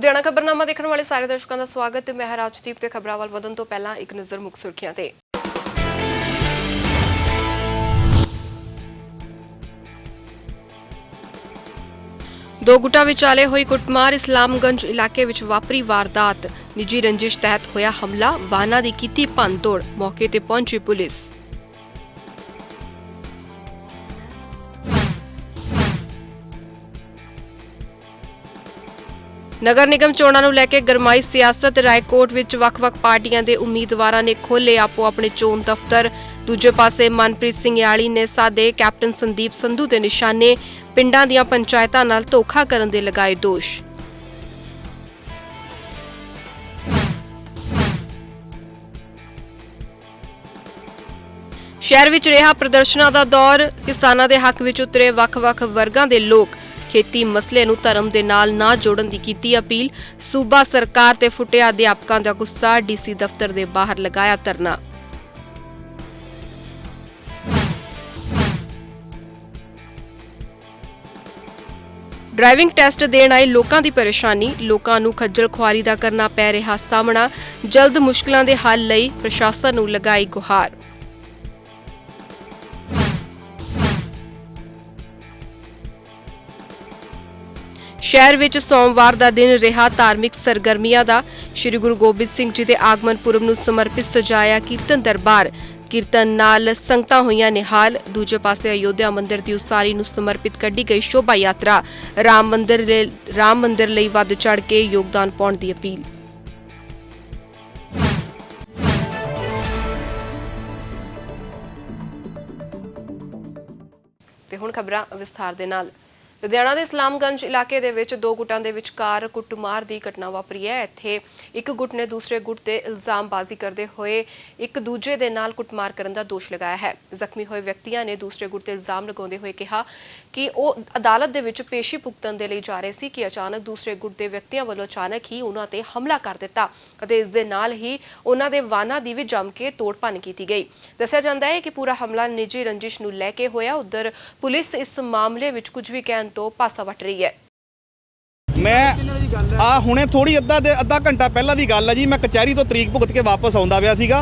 ਲੁਧਿਆਣਾ ਖਬਰਨਾਮਾ ਦੇਖਣ ਵਾਲੇ ਸਾਰੇ ਦਰਸ਼ਕਾਂ ਦਾ ਸਵਾਗਤ ਹੈ। ਮੈਂ ਰਾਜਦੀਪ ਤੇ ਖਬਰਾਂ ਵੱਲ ਵਧਣ ਤੋਂ ਪਹਿਲਾਂ ਇੱਕ ਨਜ਼ਰ ਮੁੱਖ ਸੁਰਖੀਆਂ ਤੇ। ਦੋ ਗੁੱਟਾਂ ਵਿਚਾਲੇ ਹੋਈ ਕੁੱਟਮਾਰ, ਇਸਲਾਮਗੰਜ ਇਲਾਕੇ ਵਿੱਚ ਵਾਪਰੀ ਵਾਰਦਾਤ। ਨਿੱਜੀ ਰੰਜਿਸ਼ ਤਹਿਤ ਹੋਇਆ ਹਮਲਾ, ਵਾਹਨਾਂ ਦੀ ਕੀਤੀ ਭੰਨਤੋੜ, ਮੌਕੇ ਤੇ ਪਹੁੰਚੀ ਪੁਲਿਸ। ਨਗਰ ਨਿਗਮ ਚੋਣਾਂ ਨੂੰ ਲੈ ਕੇ ਗਰਮਾਈ ਸਿਆਸਤ। ਰਾਏਕੋਟ ਵਿੱਚ ਵੱਖ-ਵੱਖ ਪਾਰਟੀਆਂ ਦੇ ਉਮੀਦਵਾਰਾਂ ਨੇ ਖੋਲ੍ਹੇ ਆਪੋ ਆਪਣੇ ਚੋਣ ਦਫ਼ਤਰ। ਦੂਜੇ ਪਾਸੇ ਮਨਪ੍ਰੀਤ ਸਿੰਘ ਯਾਲੀ ਨੇ ਸਾਦੇ ਕੈਪਟਨ ਸੰਦੀਪ ਸੰਧੂ ਦੇ ਨਿਸ਼ਾਨੇ। ਪਿੰਡਾਂ ਦੀਆਂ ਪੰਚਾਇਤਾਂ ਨਾਲ ਧੋਖਾ ਕਰਨ ਦੇ ਲਗਾਏ ਦੋਸ਼। ਸ਼ਹਿਰ ਵਿੱਚ ਰਿਹਾ ਪ੍ਰਦਰਸ਼ਨਾਂ ਦਾ ਦੌਰ। ਕਿਸਾਨਾਂ ਦੇ ਹੱਕ ਵਿੱਚ ਉਤਰੇ ਵੱਖ-ਵੱਖ ਵਰਗਾਂ ਦੇ ਲੋਕ। ਖੇਤੀ ਮਸਲੇ ਨੂੰ ਧਰਮ ਦੇ ਨਾਲ ਨਾ ਜੋੜਨ ਦੀ ਕੀਤੀ ਅਪੀਲ। ਸੂਬਾ ਸਰਕਾਰ ਤੇ ਫੁੱਟਿਆ ਅਧਿਆਪਕਾਂ ਦਾ ਗੁੱਸਾ। ਡੀਸੀ ਦਫ਼ਤਰ ਦੇ ਬਾਹਰ ਲਗਾਇਆ ਧਰਨਾ। ਡਰਾਈਵਿੰਗ ਟੈਸਟ ਦੇਣ ਆਏ ਲੋਕਾਂ ਦੀ ਪਰੇਸ਼ਾਨੀ। ਲੋਕਾਂ ਨੂੰ ਖੱਜਲ ਖੁਆਰੀ ਦਾ ਕਰਨਾ ਪੈ ਰਿਹਾ ਸਾਹਮਣਾ। ਜਲਦ ਮੁਸ਼ਕਲਾਂ ਦੇ ਹੱਲ ਲਈ ਪ੍ਰਸ਼ਾਸਨ ਨੂੰ ਲਗਾਈ ਗੁਹਾਰ। ਸ਼ਹਿਰ ਵਿੱਚ ਸੋਮਵਾਰ ਦਾ ਦਿਨ ਰਿਹਾ ਧਾਰਮਿਕ ਸਰਗਰਮੀਆਂ ਦਾ। ਸ੍ਰੀ ਗੁਰੂ ਗੋਬਿੰਦ ਸਿੰਘ ਜੀ ਦੇ ਆਗਮਨ ਪੁਰਬ ਨੂੰ ਸਮਰਪਿਤ ਸਜਾਇਆ ਕੀਰਤਨ ਦਰਬਾਰ। ਕੀਰਤਨ ਨਾਲ ਸੰਗਤਾਂ ਹੋਈਆਂ ਨਿਹਾਲ। ਦੂਜੇ ਪਾਸੇ ਅਯੋਧਿਆ ਮੰਦਿਰ ਦੀ ਉਸਾਰੀ ਨੂੰ ਸਮਰਪਿਤ ਕੱਢੀ ਗਈ ਸ਼ੋਭਾ ਯਾਤਰਾ। ਰਾਮ ਮੰਦਿਰ ਲਈ ਵੱਧ ਚੜ੍ਹ ਕੇ ਯੋਗਦਾਨ ਪਾਉਣ ਦੀ ਅਪੀਲ। ਤੇ ਹੁਣ ਖਬਰਾਂ ਵਿਸਥਾਰ ਦੇ ਨਾਲ। ਲੁਧਿਆਣਾ ਦੇ ਇਸਲਾਮਗੰਜ ਇਲਾਕੇ ਦੇ ਵਿੱਚ ਦੋ ਗੁੱਟਾਂ ਦੇ ਵਿਚਕਾਰ ਕੁੱਟਮਾਰ ਦੀ ਘਟਨਾ ਵਾਪਰੀ ਹੈ। ਇੱਥੇ ਇੱਕ ਗੁੱਟ ਨੇ ਦੂਸਰੇ ਗੁੱਟ ਤੇ ਇਲਜ਼ਾਮਬਾਜ਼ੀ ਕਰਦੇ ਹੋਏ ਇੱਕ ਦੂਜੇ ਦੇ ਨਾਲ ਕੁੱਟਮਾਰ ਕਰਨ ਦਾ ਦੋਸ਼ ਲਗਾਇਆ ਹੈ। ਜ਼ਖਮੀ ਹੋਏ ਵਿਅਕਤੀਆਂ ਨੇ ਦੂਸਰੇ ਗੁੱਟ ਤੇ ਇਲਜ਼ਾਮ ਲਗਾਉਂਦੇ ਹੋਏ ਕਿਹਾ ਕਿ ਉਹ ਅਦਾਲਤ ਦੇ ਵਿੱਚ ਪੇਸ਼ੀ ਭੁਗਤਣ ਦੇ ਲਈ ਜਾ ਰਹੇ ਸੀ ਕਿ ਅਚਾਨਕ ਦੂਸਰੇ ਗੁੱਟ ਦੇ ਵਿਅਕਤੀਆਂ ਵੱਲੋਂ ਅਚਾਨਕ ਹੀ ਉਹਨਾਂ ਤੇ ਹਮਲਾ ਕਰ ਦਿੱਤਾ ਅਤੇ ਇਸ ਦੇ ਨਾਲ ਹੀ ਉਹਨਾਂ ਦੇ ਵਾਹਨਾਂ ਦੀ ਵੀ ਜੰਮ ਕੇ ਤੋੜ ਭੰਨ ਕੀਤੀ ਗਈ। ਦੱਸਿਆ ਜਾਂਦਾ ਹੈ ਕਿ ਪੂਰਾ ਹਮਲਾ ਨਿੱਜੀ ਰੰਜਿਸ਼ ਨੂੰ ਲੈ ਕੇ ਹੋਇਆ। ਉਧਰ ਪੁਲਿਸ ਇਸ ਮਾਮਲੇ ਵਿੱਚ ਕੁਝ ਵੀ ਕਹਿਣ ਤੋਂ ਪਾਸਾ ਵੱਟ ਰਹੀ ਹੈ। ਮੈਂ ਹੁਣੇ ਥੋੜੀ ਅੱਧਾ ਘੰਟਾ ਪਹਿਲਾਂ ਦੀ ਗੱਲ ਹੈ ਜੀ। ਮੈਂ ਕਚਹਿਰੀ ਤੋਂ ਤਰੀਕ ਭੁਗਤ ਕੇ ਵਾਪਸ ਆਉਂਦਾ ਪਿਆ ਸੀਗਾ।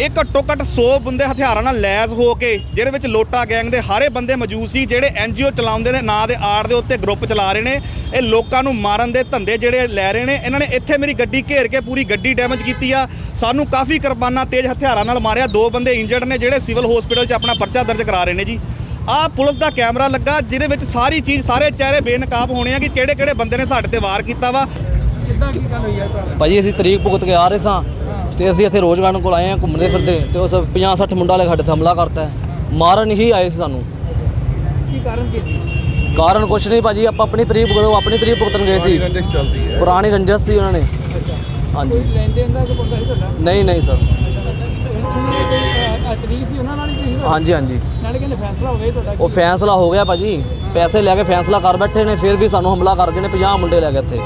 ਇਹ ਘੱਟੋ ਘੱਟ 100 ਬੰਦੇ ਹਥਿਆਰਾਂ ਨਾਲ ਲੈਸ ਹੋ ਕੇ, ਜਿਹਦੇ ਵਿੱਚ ਲੋਟਾ ਗੈਂਗ ਦੇ ਹਾਰੇ ਬੰਦੇ ਮੌਜੂਦ ਸੀ, ਜਿਹੜੇ NGO ਚਲਾਉਂਦੇ ਨੇ ਨਾਂ ਦੇ ਆੜ ਦੇ ਉੱਤੇ ਗਰੁੱਪ ਚਲਾ ਰਹੇ ਨੇ। ਇਹ ਲੋਕਾਂ ਨੂੰ ਮਾਰਨ ਦੇ ਧੰਦੇ ਜਿਹੜੇ ਲੈ ਰਹੇ ਨੇ। ਇਹਨਾਂ ਨੇ ਇੱਥੇ ਮੇਰੀ ਗੱਡੀ ਘੇਰ ਕੇ ਪੂਰੀ ਗੱਡੀ ਡੈਮੇਜ ਕੀਤੀ ਆ। ਸਾਨੂੰ ਕਾਫੀ ਕਿਰਪਾਨਾਂ ਤੇਜ਼ ਹਥਿਆਰਾਂ ਨਾਲ ਮਾਰਿਆ। 2 ਬੰਦੇ ਇੰਜਰਡ ਨੇ, ਜਿਹੜੇ ਸਿਵਲ ਹਸਪੀਟਲ 'ਚ ਆਪਣਾ ਪਰਚਾ ਦਰਜ ਕਰਾ ਰਹੇ ਨੇ ਜੀ। ਆਹ ਪੁਲਿਸ ਦਾ ਕੈਮਰਾ ਲੱਗਾ, ਜਿਹਦੇ ਵਿੱਚ ਸਾਰੀ ਚੀਜ਼, ਸਾਰੇ ਚਿਹਰੇ ਬੇਨਕਾਬ ਹੋਣੇ ਆ ਕਿ ਕਿਹੜੇ ਬੰਦੇ ਨੇ ਸਾਡੇ ਤੇ ਵਾਰ ਕੀਤਾ ਵਾ। ਕਿੱਦਾਂ ਕੀ ਗੱਲ ਹੋਈ ਆ ਭਾਜੀ? ਅਸੀਂ ਤਰੀਕ ਭੁਗਤ ਕੇ ਆ ਰਹੇ ਸਾਂ ਤੇ ਅਸੀਂ ਇੱਥੇ ਰੋਜ਼ਗਾਰ ਕੋਲ ਆਏ ਆ ਘੁੰਮਦੇ ਫਿਰਦੇ, ਤੇ ਉਸ 50-60 ਮੁੰਡਾ ਵਾਲੇ ਸਾਡੇ ਤੇ ਹਮਲਾ ਕਰਤਾ ਹੈ। ਮਾਰਨ ਹੀ ਆਏ ਸੀ ਸਾਨੂੰ। ਕੀ ਕਾਰਨ ਕੀ ਸੀ? ਕਾਰਨ ਕੁਛ ਨਹੀਂ ਭਾਜੀ, ਆਪਾਂ ਆਪਣੀ ਤਰੀਕ ਭੁਗਤਣ ਗਏ ਸੀ। ਪੁਰਾਣੀ ਰੰਜਿਸ਼ ਸੀ ਉਹਨਾਂ ਨੇ। ਹਾਂਜੀ। ਲੈਣ ਦੇਣ ਦਾ ਕੋਈ ਬੰਦਾ ਸੀ ਤੁਹਾਡਾ? ਨਹੀਂ ਸਰ। ਤਰੀਕ ਸੀ ਉਹਨਾਂ ਨਾਲ ਹੀ? ਹਾਂਜੀ। ਨਾਲੇ ਕਹਿੰਦੇ ਫੈਸਲਾ ਹੋ ਗਿਆ ਤੁਹਾਡਾ? ਉਹ ਫੈਸਲਾ ਹੋ ਗਿਆ ਭਾਜੀ, ਪੈਸੇ ਲੈ ਕੇ ਫੈਸਲਾ ਕਰ ਬੈਠੇ ਨੇ, ਫਿਰ ਵੀ ਸਾਨੂੰ ਹਮਲਾ ਕਰ ਗਏ ਨੇ। 50 ਮੁੰਡੇ ਲੈ ਕੇ ਇੱਥੇ।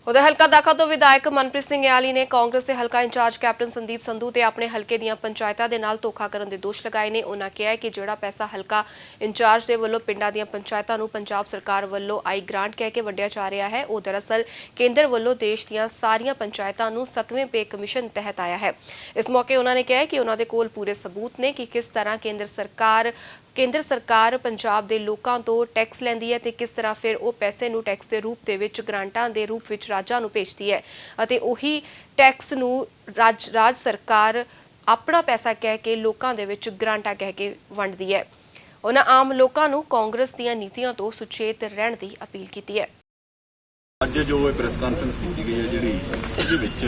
ਉਹਦੇ ਹਲਕਾ ਦਾਖਾ ਤੋਂ ਵਿਧਾਇਕ ਮਨਪ੍ਰੀਤ ਸਿੰਘ ਯਾਲੀ ਨੇ ਕਾਂਗਰਸ ਦੇ ਹਲਕਾ ਇੰਚਾਰਜ ਕੈਪਟਨ ਸੰਦੀਪ ਸੰਧੂ ਤੇ ਆਪਣੇ ਹਲਕੇ ਦੀਆਂ ਪੰਚਾਇਤਾਂ ਦੇ ਨਾਲ ਧੋਖਾ ਕਰਨ ਦੇ ਦੋਸ਼ ਲਗਾਏ ਨੇ। ਉਹਨਾਂ ਕਿਹਾ ਕਿ ਜਿਹੜਾ ਪੈਸਾ ਹਲਕਾ ਇੰਚਾਰਜ ਦੇ ਵੱਲੋਂ ਪਿੰਡਾਂ ਦੀਆਂ ਪੰਚਾਇਤਾਂ ਨੂੰ ਪੰਜਾਬ ਸਰਕਾਰ ਵੱਲੋਂ ਆਈ ਗ੍ਰਾਂਟ ਕਹਿ ਕੇ ਵੰਡਿਆ ਜਾ ਰਿਹਾ ਹੈ, ਉਹ ਦਰਅਸਲ ਕੇਂਦਰ ਵੱਲੋਂ ਦੇਸ਼ ਦੀਆਂ ਸਾਰੀਆਂ ਪੰਚਾਇਤਾਂ ਨੂੰ 7ਵੇਂ ਪੇ ਕਮਿਸ਼ਨ ਤਹਿਤ ਆਇਆ ਹੈ। ਇਸ ਮੌਕੇ ਉਹਨਾਂ ਨੇ ਕਿਹਾ ਕਿ ਉਹਨਾਂ ਦੇ ਕੋਲ ਪੂਰੇ ਸਬੂਤ ਨੇ ਕਿ ਕਿਸ ਤਰ੍ਹਾਂ ਕੇਂਦਰ ਸਰਕਾਰ ਪੰਜਾਬ ਦੇ ਲੋਕਾਂ ਤੋਂ ਟੈਕਸ ਲੈਂਦੀ ਹੈ ਤੇ ਕਿਸ ਤਰ੍ਹਾਂ ਫਿਰ ਉਹ ਪੈਸੇ ਨੂੰ ਟੈਕਸ ਦੇ ਰੂਪ ਦੇ ਵਿੱਚ ਗ੍ਰਾਂਟਾਂ ਦੇ ਰੂਪ ਵਿੱਚ ਰਾਜਾਂ ਨੂੰ ਭੇਜਦੀ ਹੈ ਅਤੇ ਉਹੀ ਟੈਕਸ ਨੂੰ ਰਾਜ ਸਰਕਾਰ ਆਪਣਾ ਪੈਸਾ ਕਹਿ ਕੇ ਲੋਕਾਂ ਦੇ ਵਿੱਚ ਗ੍ਰਾਂਟਾਂ ਕਹਿ ਕੇ ਵੰਡਦੀ ਹੈ। ਉਹਨਾਂ ਆਮ ਲੋਕਾਂ ਨੂੰ ਕਾਂਗਰਸ ਦੀਆਂ ਨੀਤੀਆਂ ਤੋਂ ਸੁਚੇਤ ਰਹਿਣ ਦੀ ਅਪੀਲ ਕੀਤੀ ਹੈ। ਅੱਜ ਜੋ ਇਹ ਪ੍ਰੈਸ ਕਾਨਫਰੰਸ ਕੀਤੀ ਗਈ ਹੈ, ਇਹਦੇ ਵਿੱਚ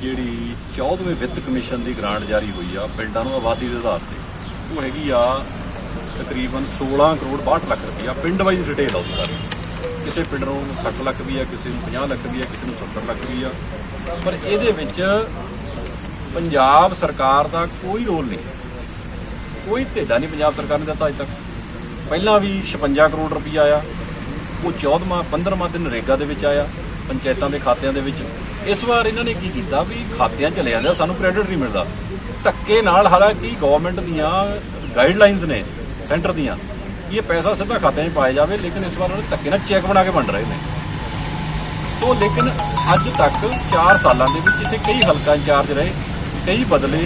ਜਿਹੜੀ 14ਵੇਂ ਵਿੱਤ ਕਮਿਸ਼ਨ ਦੀ ਗ੍ਰਾਂਟ ਜਾਰੀ ਹੋਈ ਆ ਪਿੰਡਾਂ ਨੂੰ ਆਬਾਦੀ ਦੇ ਆਧਾਰ ਤੇ, ਉਹ ਹੈਗੀ ਆ ਤਕਰੀਬਨ 16 ਕਰੋੜ 62 ਲੱਖ ਰੁਪਈਆ। ਪਿੰਡ ਵਾਈਜ਼ ਡਿਟੇਲ ਆਉਂਦੀ ਸਾਰੀ। ਕਿਸੇ ਪਿੰਡ ਨੂੰ 60 ਲੱਖ ਵੀ ਆ, ਕਿਸੇ ਨੂੰ 50 ਲੱਖ ਵੀ ਆ, ਕਿਸੇ ਨੂੰ 70 ਲੱਖ ਵੀ ਆ। ਪਰ ਇਹਦੇ ਵਿੱਚ ਪੰਜਾਬ ਸਰਕਾਰ ਦਾ ਕੋਈ ਰੋਲ ਨਹੀਂ, ਕੋਈ ਧੇਡਾ ਨਹੀਂ ਪੰਜਾਬ ਸਰਕਾਰ ਨੇ ਦਿੱਤਾ ਅੱਜ ਤੱਕ। ਪਹਿਲਾਂ ਵੀ 56 ਕਰੋੜ ਰੁਪਈਆ ਆਇਆ, ਉਹ 15ਵਾਂ ਦਿਨ ਨਰੇਗਾ ਦੇ ਵਿੱਚ ਆਇਆ ਪੰਚਾਇਤਾਂ ਦੇ ਖਾਤਿਆਂ ਦੇ ਵਿੱਚ। ਇਸ ਵਾਰ ਇਹਨਾਂ ਨੇ ਕੀ ਕੀਤਾ ਵੀ ਖਾਤਿਆਂ ਚਲੇ ਜਾਂਦਾ, ਸਾਨੂੰ ਕ੍ਰੈਡਿਟ ਨਹੀਂ ਮਿਲਦਾ ਧੱਕੇ ਨਾਲ। ਹਾਲਾਂਕਿ ਗਵਰਨਮੈਂਟ ਦੀਆਂ ਗਾਈਡਲਾਈਨਸ ਨੇ ਸੈਂਟਰ ਦੀਆਂ ਕਿ ਇਹ ਪੈਸਾ ਸਿੱਧਾ ਖਾਤਿਆਂ 'ਚ ਪਾਇਆ ਜਾਵੇ, ਲੇਕਿਨ ਇਸ ਵਾਰ ਉਹਨੇ ਧੱਕੇ ਨਾਲ ਚੈੱਕ ਬਣਾ ਕੇ ਵੰਡ ਰਹੇ ਨੇ। ਸੋ ਲੇਕਿਨ ਅੱਜ ਤੱਕ 4 ਸਾਲਾਂ ਦੇ ਵਿੱਚ ਇੱਥੇ ਕਈ ਹਲਕਾ ਇੰਚਾਰਜ ਰਹੇ, ਕਈ ਬਦਲੇ,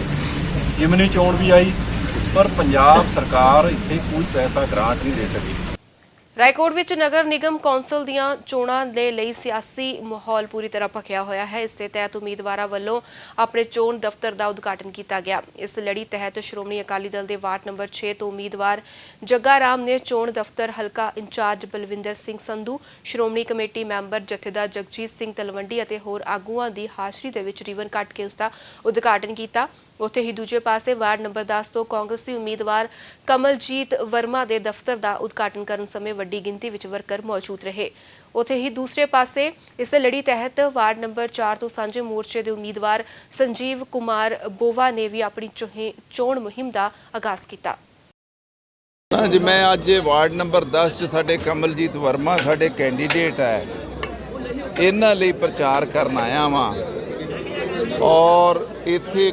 ਜਿਮਨੀ ਚੋਣ ਵੀ ਆਈ, ਪਰ ਪੰਜਾਬ ਸਰਕਾਰ ਇੱਥੇ ਕੋਈ ਪੈਸਾ ਗ੍ਰਾਂਟ ਨਹੀਂ ਦੇ ਸਕੀ। ਰਾਏਕੋਟ ਵਿੱਚ ਨਗਰ ਨਿਗਮ ਕੌਂਸਲ ਦੀਆਂ ਚੋਣਾਂ ਦੇ ਲਈ ਸਿਆਸੀ ਮਾਹੌਲ ਪੂਰੀ ਤਰ੍ਹਾਂ ਭਖਿਆ ਹੋਇਆ ਹੈ। ਇਸ ਦੇ ਤਹਿਤ ਉਮੀਦਵਾਰਾਂ ਵੱਲੋਂ ਆਪਣੇ ਚੋਣ ਦਫ਼ਤਰ ਦਾ ਉਦਘਾਟਨ ਕੀਤਾ ਗਿਆ। ਇਸ ਲੜੀ ਤਹਿਤ ਸ਼੍ਰੋਮਣੀ ਅਕਾਲੀ ਦਲ ਦੇ ਵਾਰਡ ਨੰਬਰ 6 ਤੋਂ ਉਮੀਦਵਾਰ ਜੱਗਾ ਰਾਮ ਨੇ ਚੋਣ ਦਫ਼ਤਰ ਹਲਕਾ incharge Balwinder Singh Sandhu, Shiromani committee member ਜਥੇਦਾਰ ਜਗਜੀਤ ਸਿੰਘ ਤਲਵੰਡੀ ਅਤੇ ਹੋਰ ਆਗੂਆਂ ਦੀ ਹਾਜ਼ਰੀ ਦੇ ਵਿੱਚ ਰੀਬਨ ਕੱਟ ਕੇ ਉਸ ਦਾ ਉਦਘਾਟਨ ਕੀਤਾ। ਉੱਥੇ ਹੀ ਦੂਜੇ ਪਾਸੇ ਵਾਰਡ ਨੰਬਰ 10 ਤੋਂ ਕਾਂਗਰਸੀ ਉਮੀਦਵਾਰ ਕਮਲਜੀਤ ਵਰਮਾ ਦੇ ਦਫ਼ਤਰ ਦਾ ਉਦਘਾਟਨ ਕਰਨ ਸਮੇਂ ਵੱਡੀ ਗਿਣਤੀ ਵਿੱਚ ਵਰਕਰ ਮੌਜੂਦ ਰਹੇ। ਉੱਥੇ ਹੀ ਦੂਸਰੇ ਪਾਸੇ ਇਸ ਲੜੀ ਤਹਿਤ ਵਾਰਡ ਨੰਬਰ 4 ਤੋਂ ਸਾਂਝੇ ਮੋਰਚੇ ਦੇ ਉਮੀਦਵਾਰ ਸੰਜੀਵ ਕੁਮਾਰ ਬੋਵਾ ਨੇ ਵੀ ਆਪਣੀ ਚੋਣ ਮੁਹਿੰਮ ਦਾ ਆਗਾਜ਼ ਕੀਤਾ। ਜੀ ਮੈਂ ਅੱਜ ਵਾਰਡ ਨੰਬਰ 10 'ਚ ਸਾਡੇ ਕਮਲਜੀਤ ਵਰਮਾ ਸਾਡੇ ਕੈਂਡੀਡੇਟ ਹੈ, ਇਹਨਾਂ ਲਈ ਪ੍ਰਚਾਰ ਕਰਨ ਆਇਆ ਵਾਂ। ਔਰ ਇੱਥੇ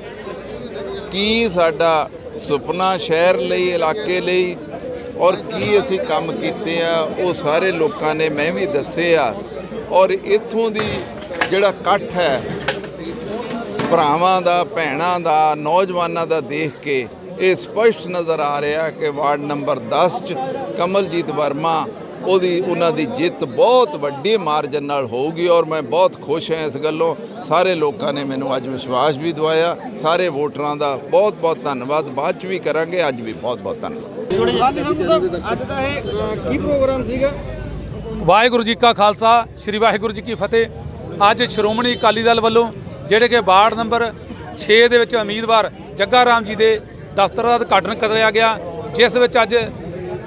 ਕੀ ਸਾਡਾ ਸੁਪਨਾ ਸ਼ਹਿਰ ਲਈ, ਇਲਾਕੇ ਲਈ ਔਰ ਕੀ ਅਸੀਂ ਕੰਮ ਕੀਤੇ ਆ, ਉਹ ਸਾਰੇ ਲੋਕਾਂ ਨੇ ਮੈਂ ਵੀ ਦੱਸੇ ਆ। ਔਰ ਇੱਥੋਂ ਦੀ ਜਿਹੜਾ ਇਕੱਠ ਹੈ ਭਰਾਵਾਂ ਦਾ, ਭੈਣਾਂ ਦਾ, ਨੌਜਵਾਨਾਂ ਦਾ ਦੇਖ ਕੇ ਇਹ ਸਪਸ਼ਟ ਨਜ਼ਰ ਆ ਰਿਹਾ ਕਿ ਵਾਰਡ ਨੰਬਰ 10 'ਚ ਕਮਲਜੀਤ ਵਰਮਾ ਉਹਨਾਂ ਦੀ ਜਿੱਤ ਬਹੁਤ ਵੱਡੀ ਮਾਰਜਨ ਨਾਲ ਹੋਊਗੀ। ਔਰ ਮੈਂ ਬਹੁਤ ਖੁਸ਼ ਹਾਂ ਇਸ ਗੱਲੋਂ। ਸਾਰੇ ਲੋਕਾਂ ਨੇ ਮੈਨੂੰ ਅੱਜ ਵਿਸ਼ਵਾਸ ਵੀ ਦਿਵਾਇਆ। ਸਾਰੇ ਵੋਟਰਾਂ ਦਾ ਬਹੁਤ ਬਹੁਤ ਧੰਨਵਾਦ। ਬਾਅਦ 'ਚ ਵੀ ਕਰਾਂਗੇ, ਅੱਜ ਵੀ ਬਹੁਤ ਬਹੁਤ ਧੰਨਵਾਦ। ਅੱਜ ਦਾ ਇਹ ਕੀ ਪ੍ਰੋਗਰਾਮ ਸੀਗਾ? ਵਾਹਿਗੁਰੂ ਜੀ ਕਾ ਖਾਲਸਾ, ਸ੍ਰੀ ਵਾਹਿਗੁਰੂ ਜੀ ਕੀ ਫਤਿਹ। ਅੱਜ ਸ਼੍ਰੋਮਣੀ ਅਕਾਲੀ ਦਲ ਵੱਲੋਂ ਜਿਹੜੇ ਕਿ ਵਾਰਡ ਨੰਬਰ 6 ਦੇ ਵਿੱਚ ਉਮੀਦਵਾਰ ਜੱਗਾ ਰਾਮ ਜੀ ਦੇ ਦਫ਼ਤਰ ਦਾ ਉਦਘਾਟਨ ਕਰਿਆ ਗਿਆ, ਜਿਸ ਵਿੱਚ ਅੱਜ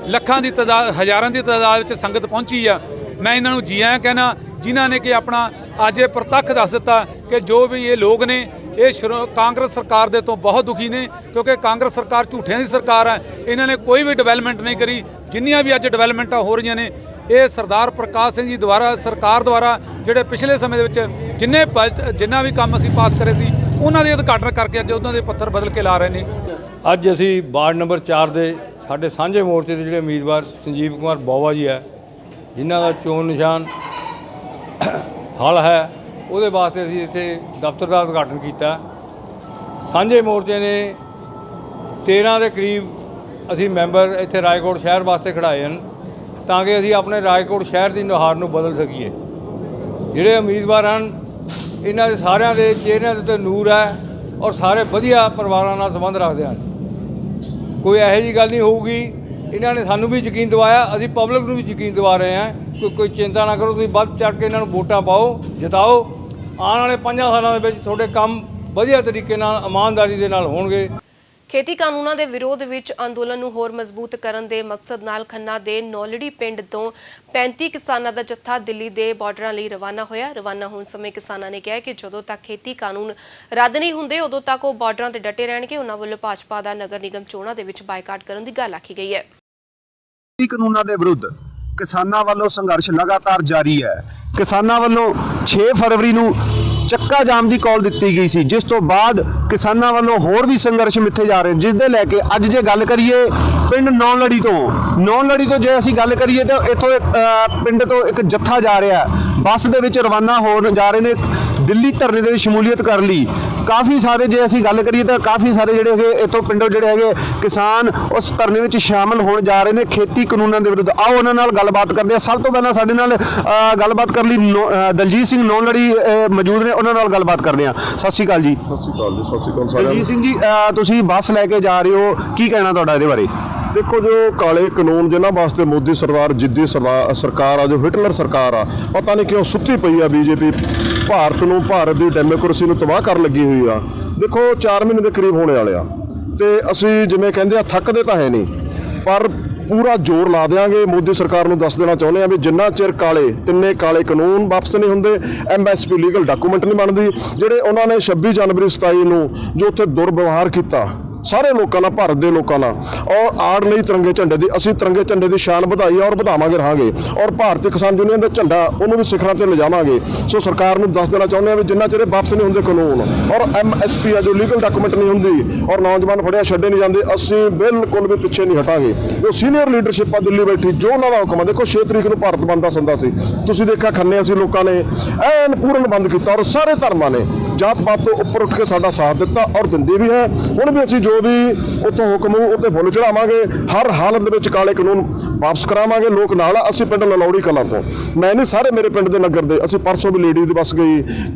ਲੱਖਾਂ ਦੀ ਤਾਦਾਦ, ਹਜ਼ਾਰਾਂ ਦੀ ਤਾਦਾਦ ਵਿੱਚ ਸੰਗਤ ਪਹੁੰਚੀ ਆ। ਮੈਂ ਇਹਨਾਂ ਨੂੰ ਜੀ ਆਇਆਂ ਕਹਿਣਾ, ਜਿਨ੍ਹਾਂ ਨੇ ਕਿ ਆਪਣਾ ਅੱਜ ਇਹ ਪ੍ਰਤੱਖ ਦੱਸ ਦਿੱਤਾ ਕਿ ਜੋ ਵੀ ਇਹ ਲੋਕ ਨੇ ਇਹ ਕਾਂਗਰਸ ਸਰਕਾਰ ਦੇ ਤੋਂ ਬਹੁਤ ਦੁਖੀ ਨੇ, ਕਿਉਂਕਿ ਕਾਂਗਰਸ ਸਰਕਾਰ ਝੂਠਿਆਂ ਦੀ ਸਰਕਾਰ ਹੈ। ਇਹਨਾਂ ਨੇ ਕੋਈ ਵੀ ਡਿਵੈਲਪਮੈਂਟ ਨਹੀਂ ਕਰੀ। ਜਿੰਨੀਆਂ ਵੀ ਅੱਜ ਡਿਵੈਲਪਮੈਂਟਾਂ ਹੋ ਰਹੀਆਂ ਨੇ, ਇਹ ਸਰਦਾਰ ਪ੍ਰਕਾਸ਼ ਸਿੰਘ ਜੀ ਦੁਆਰਾ, ਸਰਕਾਰ ਦੁਆਰਾ ਜਿਹੜੇ ਪਿਛਲੇ ਸਮੇਂ ਦੇ ਵਿੱਚ ਜਿੰਨਾ ਵੀ ਕੰਮ ਅਸੀਂ ਪਾਸ ਕਰੇ ਸੀ, ਉਹਨਾਂ ਦੇ ਉਦਘਾਟਨ ਕਰਕੇ ਅੱਜ ਉਹਨਾਂ ਦੇ ਪੱਥਰ ਬਦਲ ਕੇ ਲਾ ਰਹੇ ਨੇ। ਅੱਜ ਅਸੀਂ ਵਾਰਡ ਨੰਬਰ 4 ਦੇ ਸਾਡੇ ਸਾਂਝੇ ਮੋਰਚੇ ਦੇ ਜਿਹੜੇ ਉਮੀਦਵਾਰ ਸੰਜੀਵ ਕੁਮਾਰ ਬੋਵਾ ਜੀ ਹੈ, ਜਿਨ੍ਹਾਂ ਦਾ ਚੋਣ ਨਿਸ਼ਾਨ ਹਲ ਹੈ, ਉਹਦੇ ਵਾਸਤੇ ਅਸੀਂ ਇੱਥੇ ਦਫ਼ਤਰ ਦਾ ਉਦਘਾਟਨ ਕੀਤਾ। ਸਾਂਝੇ ਮੋਰਚੇ ਨੇ 13 ਦੇ ਕਰੀਬ ਅਸੀਂ ਮੈਂਬਰ ਇੱਥੇ ਰਾਏਕੋਟ ਸ਼ਹਿਰ ਵਾਸਤੇ ਖੜਾਏ ਹਨ, ਤਾਂ ਕਿ ਅਸੀਂ ਆਪਣੇ ਰਾਏਕੋਟ ਸ਼ਹਿਰ ਦੀ ਨੁਹਾਰ ਨੂੰ ਬਦਲ ਸਕੀਏ। ਜਿਹੜੇ ਉਮੀਦਵਾਰ ਹਨ, ਇਹਨਾਂ ਦੇ ਸਾਰਿਆਂ ਦੇ ਚਿਹਰਿਆਂ ਦੇ ਉੱਤੇ ਨੂਰ ਹੈ ਔਰ ਸਾਰੇ ਵਧੀਆ ਪਰਿਵਾਰਾਂ ਨਾਲ ਸੰਬੰਧ ਰੱਖਦੇ ਹਨ। ਕੋਈ ਇਹੋ ਜਿਹੀ ਗੱਲ ਨਹੀਂ ਹੋਊਗੀ। ਇਹਨਾਂ ਨੇ ਸਾਨੂੰ ਵੀ ਯਕੀਨ ਦਿਵਾਇਆ, ਅਸੀਂ ਪਬਲਿਕ ਨੂੰ ਵੀ ਯਕੀਨ ਦਿਵਾ ਰਹੇ ਹਾਂ। ਕੋਈ ਚਿੰਤਾ ਨਾ ਕਰੋ, ਤੁਸੀਂ ਵੱਧ ਚੜ੍ਹ ਕੇ ਇਹਨਾਂ ਨੂੰ ਵੋਟਾਂ ਪਾਓ, ਜਿਤਾਓ। ਆਉਣ ਵਾਲੇ 5 ਸਾਲਾਂ ਦੇ ਵਿੱਚ ਤੁਹਾਡੇ ਕੰਮ ਵਧੀਆ ਤਰੀਕੇ ਨਾਲ, ਇਮਾਨਦਾਰੀ ਦੇ ਨਾਲ ਹੋਣਗੇ। ਖੇਤੀ ਕਾਨੂੰਨਾਂ ਦੇ ਵਿਰੋਧ ਵਿੱਚ ਅੰਦੋਲਨ ਨੂੰ ਹੋਰ ਮਜ਼ਬੂਤ ਕਰਨ ਦੇ ਮਕਸਦ ਨਾਲ ਖੰਨਾ ਦੇ ਨੌਲੜੀ ਪਿੰਡ ਤੋਂ 35 ਕਿਸਾਨਾਂ ਦਾ ਜੱਥਾ ਦਿੱਲੀ ਦੇ ਬਾਰਡਰਾਂ ਲਈ ਰਵਾਨਾ ਹੋਇਆ। ਰਵਾਨਾ ਹੋਣ ਸਮੇਂ ਕਿਸਾਨਾਂ ਨੇ ਕਿਹਾ ਕਿ ਜਦੋਂ ਤੱਕ ਖੇਤੀ ਕਾਨੂੰਨ ਰੱਦ ਨਹੀਂ ਹੁੰਦੇ, ਉਦੋਂ ਤੱਕ ਉਹ ਬਾਰਡਰਾਂ ਤੇ ਡਟੇ ਰਹਿਣਗੇ। ਉਹਨਾਂ ਵੱਲੋਂ ਭਾਜਪਾ ਦਾ ਨਗਰ ਨਿਗਮ ਚੋਣਾਂ ਦੇ ਵਿੱਚ ਬਾਈਕਾਟ ਕਰਨ ਦੀ ਗੱਲ ਆਖੀ ਗਈ ਹੈ। ਖੇਤੀ ਕਾਨੂੰਨਾਂ ਦੇ ਵਿਰੁੱਧ ਕਿਸਾਨਾਂ ਵੱਲੋਂ ਸੰਘਰਸ਼ ਲਗਾਤਾਰ ਜਾਰੀ ਹੈ। ਕਿਸਾਨਾਂ ਵੱਲੋਂ 6 ਫਰਵਰੀ ਨੂੰ ਚੱਕਾ ਜਾਮ ਦੀ ਕਾਲ ਦਿੱਤੀ ਗਈ ਸੀ, ਜਿਸ ਤੋਂ ਬਾਅਦ ਕਿਸਾਨਾਂ ਵੱਲੋਂ ਹੋਰ ਵੀ ਸੰਘਰਸ਼ ਮਿੱਥੇ ਜਾ ਰਹੇ, ਜਿਸ ਦੇ ਲੈ ਕੇ ਅੱਜ ਜੇ ਗੱਲ ਕਰੀਏ ਪਿੰਡ ਨੌਲੜੀ ਤੋਂ ਜੇ ਅਸੀਂ ਗੱਲ ਕਰੀਏ ਤਾਂ ਇੱਥੋਂ ਪਿੰਡ ਤੋਂ ਇੱਕ ਜੱਥਾ ਜਾ ਰਿਹਾ, ਬੱਸ ਦੇ ਵਿੱਚ ਰਵਾਨਾ ਹੋਣ ਜਾ ਰਹੇ ਨੇ ਦਿੱਲੀ ਧਰਨੇ ਦੇ ਵਿੱਚ ਸ਼ਮੂਲੀਅਤ ਕਰਨ ਲਈ। ਕਾਫੀ ਸਾਰੇ ਜੇ ਅਸੀਂ ਗੱਲ ਕਰੀਏ ਤਾਂ ਕਾਫੀ ਸਾਰੇ ਜਿਹੜੇ ਹੈਗੇ ਇੱਥੋਂ ਪਿੰਡੋਂ ਜਿਹੜੇ ਹੈਗੇ ਕਿਸਾਨ ਉਸ ਧਰਨੇ ਵਿੱਚ ਸ਼ਾਮਲ ਹੋਣ ਜਾ ਰਹੇ ਨੇ ਖੇਤੀ ਕਾਨੂੰਨਾਂ ਦੇ ਵਿਰੁੱਧ। ਆਓ ਉਹਨਾਂ ਨਾਲ ਗੱਲਬਾਤ ਕਰਦੇ ਹਾਂ। ਸਭ ਤੋਂ ਪਹਿਲਾਂ ਸਾਡੇ ਨਾਲ ਗੱਲਬਾਤ ਕਰਨ ਲਈ ਦਲਜੀਤ ਸਿੰਘ ਨੌਲੜੀ ਮੌਜੂਦ ਨੇ, ਉਹਨਾਂ ਨਾਲ ਗੱਲਬਾਤ ਕਰਦੇ ਹਾਂ। ਸਤਿ ਸ਼੍ਰੀ ਅਕਾਲ ਜੀ। ਸਤਿ ਸ਼੍ਰੀ ਅਕਾਲ ਜੀ। ਸਤਿ ਸ਼੍ਰੀ ਅਕਾਲ ਸਾਰਿਆਂ ਨੂੰ। ਦਲਜੀਤ ਸਿੰਘ ਜੀ, ਤੁਸੀਂ ਬੱਸ ਲੈ ਕੇ ਜਾ ਰਹੇ ਹੋ, ਕੀ ਕਹਿਣਾ ਤੁਹਾਡਾ ਇਹਦੇ ਬਾਰੇ? ਦੇਖੋ, ਜੋ ਕਾਲੇ ਕਾਨੂੰਨ ਜਿਨ੍ਹਾਂ ਵਾਸਤੇ ਮੋਦੀ ਸਰਦਾਰ ਜਿੱਦੀ ਸਰਕਾਰ ਆ, ਜੋ ਹਿਟਲਰ ਸਰਕਾਰ ਆ, ਪਤਾ ਨਹੀਂ ਕਿਉਂ ਸੁੱਤੀ ਪਈ ਆ ਬੀਜੇਪੀ, ਭਾਰਤ ਦੀ ਡੈਮੋਕ੍ਰੇਸੀ ਨੂੰ ਤਬਾਹ ਕਰਨ ਲੱਗੀ ਹੋਈ ਆ। ਦੇਖੋ 4 ਮਹੀਨੇ ਦੇ ਕਰੀਬ ਹੋਣੇ ਵਾਲੇ ਆ, ਤੇ ਅਸੀਂ ਜਿਵੇਂ ਕਹਿੰਦੇ ਆ ਥੱਕਦੇ ਤਾਂ ਹੈ ਨਹੀਂ, ਪਰ ਪੂਰਾ ਜ਼ੋਰ ਲਾ ਦਿਆਂਗੇ। ਮੋਦੀ ਸਰਕਾਰ ਨੂੰ ਦੱਸ ਦੇਣਾ ਚਾਹੁੰਦੇ ਆ ਵੀ ਜਿੰਨਾ ਚਿਰ ਤਿੰਨੇ ਕਾਲੇ ਕਾਨੂੰਨ ਵਾਪਸ ਨਹੀਂ ਹੁੰਦੇ, MSP ਲੀਗਲ ਡਾਕੂਮੈਂਟ ਨਹੀਂ ਬਣਦੀ, ਜਿਹੜੇ ਉਹਨਾਂ ਨੇ 26 ਜਨਵਰੀ 27 ਨੂੰ ਜੋ ਉੱਥੇ ਦੁਰਵਿਵਹਾਰ ਕੀਤਾ ਸਾਰੇ ਲੋਕਾਂ ਨਾਲ, ਭਾਰਤ ਦੇ ਲੋਕਾਂ ਨਾਲ। ਔਰ ਆੜ ਲਈ ਤਿਰੰਗੇ ਝੰਡੇ ਦੀ, ਅਸੀਂ ਤਿਰੰਗੇ ਝੰਡੇ ਦੀ ਸ਼ਾਨ ਵਧਾਈ ਔਰ ਵਧਾਵਾਂਗੇ ਰਹਾਂਗੇ। ਔਰ ਭਾਰਤੀ ਕਿਸਾਨ ਯੂਨੀਅਨ ਦਾ ਝੰਡਾ ਉਹਨੂੰ ਵੀ ਸਿਖਰਾਂ ਤੇ ਲਿਜਾਵਾਂਗੇ। ਸੋ ਸਰਕਾਰ ਨੂੰ ਦੱਸ ਦੇਣਾ ਚਾਹੁੰਦੇ ਹਾਂ ਵੀ ਜਿੰਨਾ ਚਿਰ ਵਾਪਸ ਨਹੀਂ ਹੁੰਦੇ ਕਾਨੂੰਨ ਔਰ MSP ਆ ਜੋ ਲੀਗਲ ਡਾਕੂਮੈਂਟ ਨਹੀਂ ਹੁੰਦੀ ਔਰ ਨੌਜਵਾਨ ਫੜਿਆ ਛੱਡੇ ਨਹੀਂ ਜਾਂਦੇ, ਅਸੀਂ ਬਿਲਕੁਲ ਵੀ ਪਿੱਛੇ ਨਹੀਂ ਹਟਾਂਗੇ। ਜੋ ਸੀਨੀਅਰ ਲੀਡਰਸ਼ਿਪ ਆ ਦਿੱਲੀ ਬੈਠੀ, ਜੋ ਉਹਨਾਂ ਦਾ ਹੁਕਮ ਆ, ਦੇਖੋ 6 ਤਰੀਕ ਨੂੰ ਭਾਰਤ ਬੰਦ ਦਾ ਸੰਦਾ ਸੀ, ਤੁਸੀਂ ਦੇਖਿਆ ਖੰਨੇ ਅਸੀਂ ਲੋਕਾਂ ਨੇ ਐਨ ਪੂਰਨ ਬੰਦ ਕੀਤਾ ਔਰ ਸਾਰੇ ਧਰਮਾਂ ਨੇ ਜਾਤ ਪਾਤ ਤੋਂ ਉੱਪਰ ਉੱਠ ਕੇ ਸਾਡਾ ਸਾਥ ਦਿੱਤਾ ਔਰ ਦਿੰਦੇ ਵੀ ਹੈ। ਹੁਣ ਵੀ ਅਸੀਂ ਜੋ ਵੀ ਉੱਥੋਂ ਹੁਕਮ ਹੋਊ ਉੱਤੇ ਫੁੱਲ ਚੜਾਵਾਂਗੇ, ਹਰ ਹਾਲਤ ਦੇ ਵਿੱਚ ਕਾਲੇ ਕਾਨੂੰਨ ਵਾਪਸ ਕਰਾਵਾਂਗੇ। ਲੋਕ ਨਾਲ ਅਸੀਂ ਪਿੰਡ ਲਲੌੜੀ ਕਲਾਂ ਤੋਂ, ਮੈਂ ਨਹੀਂ ਸਾਰੇ ਮੇਰੇ ਪਿੰਡ ਦੇ ਨਗਰ ਦੇ, ਅਸੀਂ ਪਰਸੋਂ ਵੀ ਲੇਡੀਜ਼ ਦੀ ਬੱਸ ਗਈ,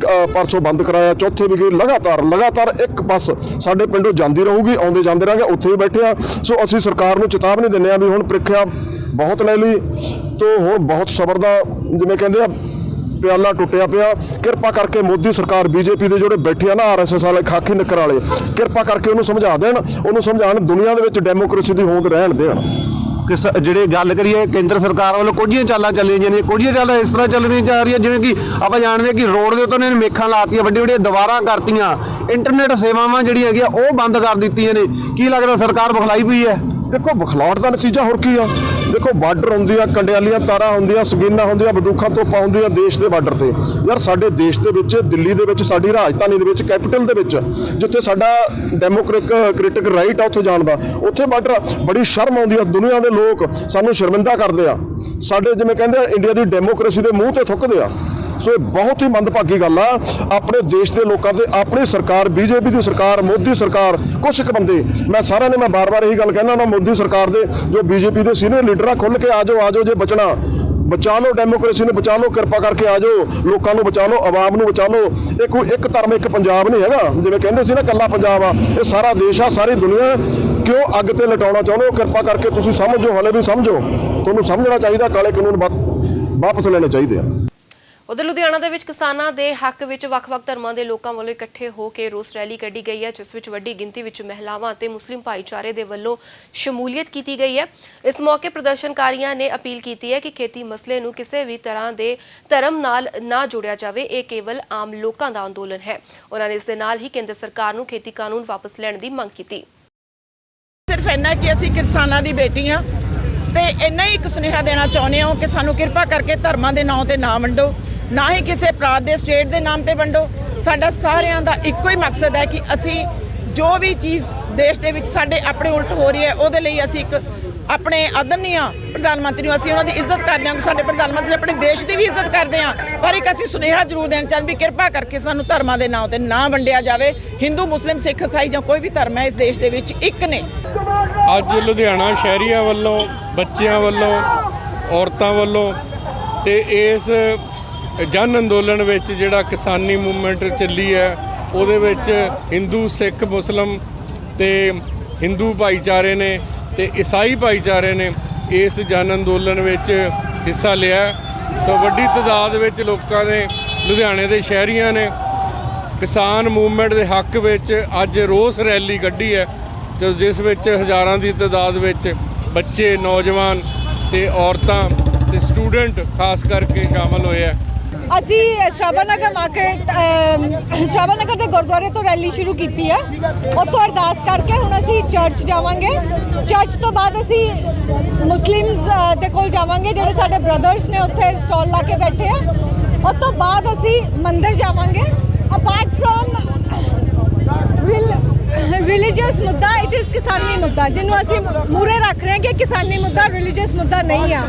ਪਰਸੋਂ ਬੰਦ ਕਰਾਇਆ, ਚੌਥੇ ਵੀ ਗਏ, ਲਗਾਤਾਰ ਇੱਕ ਬੱਸ ਸਾਡੇ ਪਿੰਡੋਂ ਜਾਂਦੀ ਰਹੂਗੀ, ਆਉਂਦੇ ਜਾਂਦੇ ਰਹਾਂਗੇ, ਉੱਥੇ ਵੀ ਬੈਠੇ ਆ। ਸੋ ਅਸੀਂ ਸਰਕਾਰ ਨੂੰ ਚੇਤਾਵਨੀ ਦਿੰਦੇ ਆ ਵੀ ਹੁਣ ਪ੍ਰੀਖਿਆ ਬਹੁਤ ਲੈ ਲਈ ਤੋਂ ਹੁਣ ਬਹੁਤ ਸਬਰ ਦਾ ਜਿਵੇਂ ਕਹਿੰਦੇ ਆ ਪਿਆਲਾ ਟੁੱਟਿਆ ਪਿਆ। ਕਿਰਪਾ ਕਰਕੇ ਮੋਦੀ ਸਰਕਾਰ, BJP ਦੇ ਜਿਹੜੇ ਬੈਠੇ ਆ ਨਾ RSS ਵਾਲੇ ਖਾਕੀ ਨਿੱਕਰ ਵਾਲੇ, ਕਿਰਪਾ ਕਰਕੇ ਉਹਨੂੰ ਸਮਝਾ ਦੇਣ, ਉਹਨੂੰ ਸਮਝਾਉਣ ਦੁਨੀਆ ਦੇ ਵਿੱਚ ਡੈਮੋਕ੍ਰੇਸੀ ਦੀ ਹੋਂਦ ਰਹਿਣ ਦੇਣ। ਜਿਹੜੇ ਗੱਲ ਕਰੀਏ ਕੇਂਦਰ ਸਰਕਾਰ ਵੱਲੋਂ ਕੁਝੀਆਂ ਚਾਲਾਂ ਚੱਲੀਆਂ ਜਾਂਦੀਆਂ, ਕੁਝੀਆਂ ਚਾਲਾਂ ਇਸ ਤਰ੍ਹਾਂ ਚੱਲਣੀਆਂ ਜਾ ਰਹੀਆਂ ਜਿਵੇਂ ਕਿ ਆਪਾਂ ਜਾਣਦੇ ਹਾਂ ਕਿ ਰੋਡ ਦੇ ਉੱਤੇ ਉਹਨਾਂ ਨੇ ਮੇਖਾਂ ਲਾਤੀਆਂ, ਵੱਡੀਆਂ ਦੀਵਾਰਾਂ ਕਰਤੀਆਂ, ਇੰਟਰਨੈਟ ਸੇਵਾਵਾਂ ਜਿਹੜੀਆਂ ਹੈਗੀਆਂ ਉਹ ਬੰਦ ਕਰ ਦਿੱਤੀਆਂ ਨੇ। ਕੀ ਲੱਗਦਾ ਸਰਕਾਰ ਬਖਲਾਈ ਪਈ ਹੈ? ਦੇਖੋ ਬਖਲਾਉਟ ਦਾ ਨਤੀਜਾ ਹੋਰ ਕੀ ਆ? ਦੇਖੋ ਬਾਰਡਰ ਹੁੰਦੀ ਆ, ਕੰਡਿਆਲੀਆਂ ਤਾਰਾਂ ਹੁੰਦੀਆਂ, ਸਕੀਨਾਂ ਹੁੰਦੀਆਂ, ਬੰਦੂਕਾਂ ਤੋਪਾਂ ਹੁੰਦੀਆਂ ਦੇਸ਼ ਦੇ ਬਾਰਡਰ ਤੇ। ਯਾਰ ਸਾਡੇ ਦੇਸ਼ ਦੇ ਵਿੱਚ, ਦਿੱਲੀ ਦੇ ਵਿੱਚ, ਸਾਡੀ ਰਾਜਧਾਨੀ ਦੇ ਵਿੱਚ, ਕੈਪੀਟਲ ਦੇ ਵਿੱਚ, ਜਿੱਥੇ ਸਾਡਾ ਡੈਮੋਕ੍ਰੈਟਿਕ ਰਾਈਟ ਆ ਉੱਥੇ ਜਾਣ ਦਾ, ਉੱਥੇ ਬਾਰਡਰ ਬੜੀ ਸ਼ਰਮ ਆਉਂਦੀ ਆ। ਦੁਨੀਆ ਦੇ ਲੋਕ ਸਾਨੂੰ ਸ਼ਰਮਿੰਦਾ ਕਰਦੇ ਆ, ਸਾਡੇ ਜਿਵੇਂ ਕਹਿੰਦੇ ਆ ਇੰਡੀਆ ਦੀ ਡੈਮੋਕ੍ਰੇਸੀ ਦੇ ਮੂੰਹ ਤੇ ਥੁੱਕਦੇ ਆ। ਸੋ ਇਹ ਬਹੁਤ ਹੀ ਮੰਦਭਾਗੀ ਗੱਲ ਆ। ਆਪਣੇ ਦੇਸ਼ ਦੇ ਲੋਕਾਂ ਤੇ ਆਪਣੀ ਸਰਕਾਰ, BJP ਦੀ ਸਰਕਾਰ, ਮੋਦੀ ਸਰਕਾਰ, ਕੁਛ ਕੁ ਬੰਦੇ, ਮੈਂ ਸਾਰਿਆਂ ਨੇ ਮੈਂ ਬਾਰ-ਬਾਰ ਇਹੀ ਗੱਲ ਕਹਿਣਾ ਨਾ, ਮੋਦੀ ਸਰਕਾਰ ਦੇ ਜੋ BJP ਦੇ ਸੀਨੀਅਰ ਲੀਡਰ ਆ, ਖੁੱਲ੍ਹ ਕੇ ਆ ਜਾਓ ਜੇ ਬਚਣਾ, ਬਚਾ ਲਓ ਡੈਮੋਕ੍ਰੇਸੀ ਨੂੰ, ਬਚਾ ਲਓ, ਕਿਰਪਾ ਕਰਕੇ ਆ ਜਾਓ, ਲੋਕਾਂ ਨੂੰ ਬਚਾ ਲਓ, ਆਵਾਮ ਨੂੰ ਬਚਾ ਲਓ। ਇਹ ਕੋਈ ਇੱਕ ਧਰਮ ਇੱਕ ਪੰਜਾਬ ਨਹੀਂ ਹੈਗਾ, ਜਿਵੇਂ ਕਹਿੰਦੇ ਸੀ ਨਾ ਕੱਲਾ ਪੰਜਾਬ ਆ, ਇਹ ਸਾਰਾ ਦੇਸ਼ ਆ, ਸਾਰੀ ਦੁਨੀਆ। ਕਿਉਂ ਅੱਗ ਤੇ ਲਟਾਉਣਾ ਚਾਹੁੰਦੇ ਹੋ? ਕਿਰਪਾ ਕਰਕੇ ਤੁਸੀਂ ਸਮਝੋ, ਹਲੇ ਵੀ ਸਮਝੋ, ਤੁਹਾਨੂੰ ਸਮਝਣਾ ਚਾਹੀਦਾ, ਕਾਲੇ ਕਾਨੂੰਨ ਵਾਪਸ ਲੈਣੇ ਚਾਹੀਦੇ ਆ। ਉਧਰ ਲੁਧਿਆਣਾ ਦੇ ਵਿੱਚ ਕਿਸਾਨਾਂ ਦੇ ਹੱਕ ਵਿੱਚ ਵੱਖ-ਵੱਖ ਧਰਮਾਂ ਦੇ ਲੋਕਾਂ ਵੱਲੋਂ ਇਕੱਠੇ ਹੋ ਕੇ ਰੋਸ ਰੈਲੀ ਕੱਢੀ ਗਈ ਹੈ, ਜਿਸ ਵਿੱਚ ਵੱਡੀ ਗਿਣਤੀ ਵਿੱਚ ਮਹਿਲਾਵਾਂ ਅਤੇ ਮੁਸਲਿਮ ਭਾਈਚਾਰੇ ਦੇ ਵੱਲੋਂ ਸ਼ਮੂਲੀਅਤ ਕੀਤੀ ਗਈ ਹੈ। ਇਸ ਮੌਕੇ ਪ੍ਰਦਰਸ਼ਨਕਾਰੀਆਂ ਨੇ ਅਪੀਲ ਕੀਤੀ ਹੈ ਕਿ ਖੇਤੀ ਮਸਲੇ ਨੂੰ ਕਿਸੇ ਵੀ ਤਰ੍ਹਾਂ ਦੇ ਧਰਮ ਨਾਲ ਨਾ ਜੋੜਿਆ ਜਾਵੇ, ਇਹ ਕੇਵਲ ਆਮ ਲੋਕਾਂ ਦਾ ਅੰਦੋਲਨ ਹੈ। ਉਹਨਾਂ ਨੇ ਇਸ ਦੇ ਨਾਲ ਹੀ ਕੇਂਦਰ ਸਰਕਾਰ ਨੂੰ ਖੇਤੀ ਕਾਨੂੰਨ ਵਾਪਸ ਲੈਣ ਦੀ ਮੰਗ ਕੀਤੀ। ਸਿਰਫ ਇੰਨਾ ਕਿ ਅਸੀਂ ਕਿਸਾਨਾਂ ਦੀ ਬੇਟੀਆਂ ਤੇ ਇੰਨਾ ਹੀ ਇੱਕ ਸੁਨੇਹਾ ਦੇਣਾ ਚਾਹੁੰਦੇ ਹਾਂ ਕਿ ਸਾਨੂੰ ਕਿਰਪਾ ਕਰਕੇ ਧਰਮਾਂ ਦੇ ਨਾਂ ਤੇ ਨਾ ਵੰਡੋ, ਨਾ ਹੀ ਕਿਸੇ ਪ੍ਰਾਂਤ ਦੇ ਸਟੇਟ ਦੇ ਨਾਮ ਤੇ ਵੰਡੋ। ਸਾਡਾ ਸਾਰਿਆਂ ਦਾ ਇੱਕੋ ਹੀ ਮਕਸਦ ਹੈ ਕਿ ਅਸੀਂ ਜੋ ਵੀ ਚੀਜ਼ ਦੇਸ਼ ਦੇ ਵਿੱਚ ਸਾਡੇ ਆਪਣੇ ਉਲਟ ਹੋ ਰਹੀ ਹੈ ਉਹਦੇ ਲਈ ਅਸੀਂ ਇੱਕ ਆਪਣੇ ਆਦਰਨੀय ਪ੍ਰਧਾਨ ਮੰਤਰੀ ਨੂੰ ਅਸੀਂ ਉਹਨਾਂ ਦੀ ਇੱਜ਼ਤ ਕਰਦੇ ਹਾਂ, ਸਾਡੇ ਪ੍ਰਧਾਨ ਮੰਤਰੀ ਆਪਣੇ ਦੇਸ਼ ਦੀ ਵੀ ਇੱਜ਼ਤ ਕਰਦੇ ਹਾਂ, ਪਰ ਇੱਕ ਅਸੀਂ ਸੁਨੇਹਾ ਜ਼ਰੂਰ ਦੇਣਾ ਚਾਹੁੰਦੇ ਵੀ ਕਿਰਪਾ ਕਰਕੇ ਸਾਨੂੰ ਧਰਮਾਂ ਦੇ ਨਾਂ ਤੇ ਨਾ ਵੰਡਿਆ ਜਾਵੇ। ਹਿੰਦੂ, ਮੁਸਲਿਮ, ਸਿੱਖ, ਈਸਾਈ ਜਾਂ ਕੋਈ ਵੀ ਧਰਮ ਹੈ ਇਸ ਦੇਸ਼ ਦੇ ਵਿੱਚ ਇੱਕ ਨੇ। ਅੱਜ ਲੁਧਿਆਣਾ ਸ਼ਹਿਰੀਆਂ ਵੱਲੋਂ, ਬੱਚਿਆਂ ਵੱਲੋਂ, ਔਰਤਾਂ ਵੱਲੋਂ ਤੇ ਇਸ ਜਨ ਅੰਦੋਲਨ ਵਿੱਚ ਜਿਹੜਾ ਕਿਸਾਨੀ ਮੂਵਮੈਂਟ ਚੱਲੀ ਹੈ ਉਹਦੇ ਵਿੱਚ ਹਿੰਦੂ, ਸਿੱਖ, ਮੁਸਲਿਮ ਤੇ ਹਿੰਦੂ ਭਾਈਚਾਰੇ ਨੇ ਤੇ ਈਸਾਈ ਭਾਈਚਾਰੇ ਨੇ ਇਸ ਜਨ ਅੰਦੋਲਨ ਵਿੱਚ ਹਿੱਸਾ ਲਿਆ। ਤਾਂ ਵੱਡੀ ਤਾਦਾਦ ਵਿੱਚ ਲੋਕਾਂ ਨੇ, ਲੁਧਿਆਣੇ ਦੇ ਸ਼ਹਿਰੀਆਂ ਨੇ ਕਿਸਾਨ ਮੂਵਮੈਂਟ ਦੇ ਹੱਕ ਵਿੱਚ ਅੱਜ ਰੋਸ ਰੈਲੀ ਕੱਢੀ ਹੈ, ਤੇ ਜਿਸ ਵਿੱਚ ਹਜ਼ਾਰਾਂ ਦੀ ਤਾਦਾਦ ਵਿੱਚ ਬੱਚੇ, ਨੌਜਵਾਨ ਤੇ ਔਰਤਾਂ ਤੇ ਸਟੂਡੈਂਟ ਖਾਸ ਕਰਕੇ ਸ਼ਾਮਲ ਹੋਏ ਆ। ਅਸੀਂ ਸ਼ਰਾਭਾਨਗਰ ਮਾਰਕੀਟ, ਸ਼ਰਾਭਾਨਗਰ ਦੇ ਗੁਰਦੁਆਰੇ ਤੋਂ ਰੈਲੀ ਸ਼ੁਰੂ ਕੀਤੀ ਹੈ। ਉੱਥੋਂ ਅਰਦਾਸ ਕਰਕੇ ਹੁਣ ਅਸੀਂ ਚਰਚ ਜਾਵਾਂਗੇ। ਚਰਚ ਤੋਂ ਬਾਅਦ ਅਸੀਂ ਮੁਸਲਿਮਸ ਦੇ ਕੋਲ ਜਾਵਾਂਗੇ, ਜਿਹੜੇ ਸਾਡੇ ਬ੍ਰਦਰਸ ਨੇ ਉੱਥੇ ਸਟਾਲ ਲਾ ਕੇ ਬੈਠੇ ਆ। ਉਸ ਤੋਂ ਬਾਅਦ ਅਸੀਂ ਮੰਦਿਰ ਜਾਵਾਂਗੇ। ਅਪਾਰਟ ਫਰੋਮ ਰਿਲੀਜੀਅਸ ਮੁੱਦਾ, ਇਟ ਇਜ਼ ਕਿਸਾਨੀ ਮੁੱਦਾ, ਜਿਹਨੂੰ ਅਸੀਂ ਮੂਰੇ ਰੱਖ ਰਹੇ ਹਾਂ ਕਿ ਕਿਸਾਨੀ ਮੁੱਦਾ ਰਿਲੀਜੀਅਸ ਮੁੱਦਾ ਨਹੀਂ ਆ।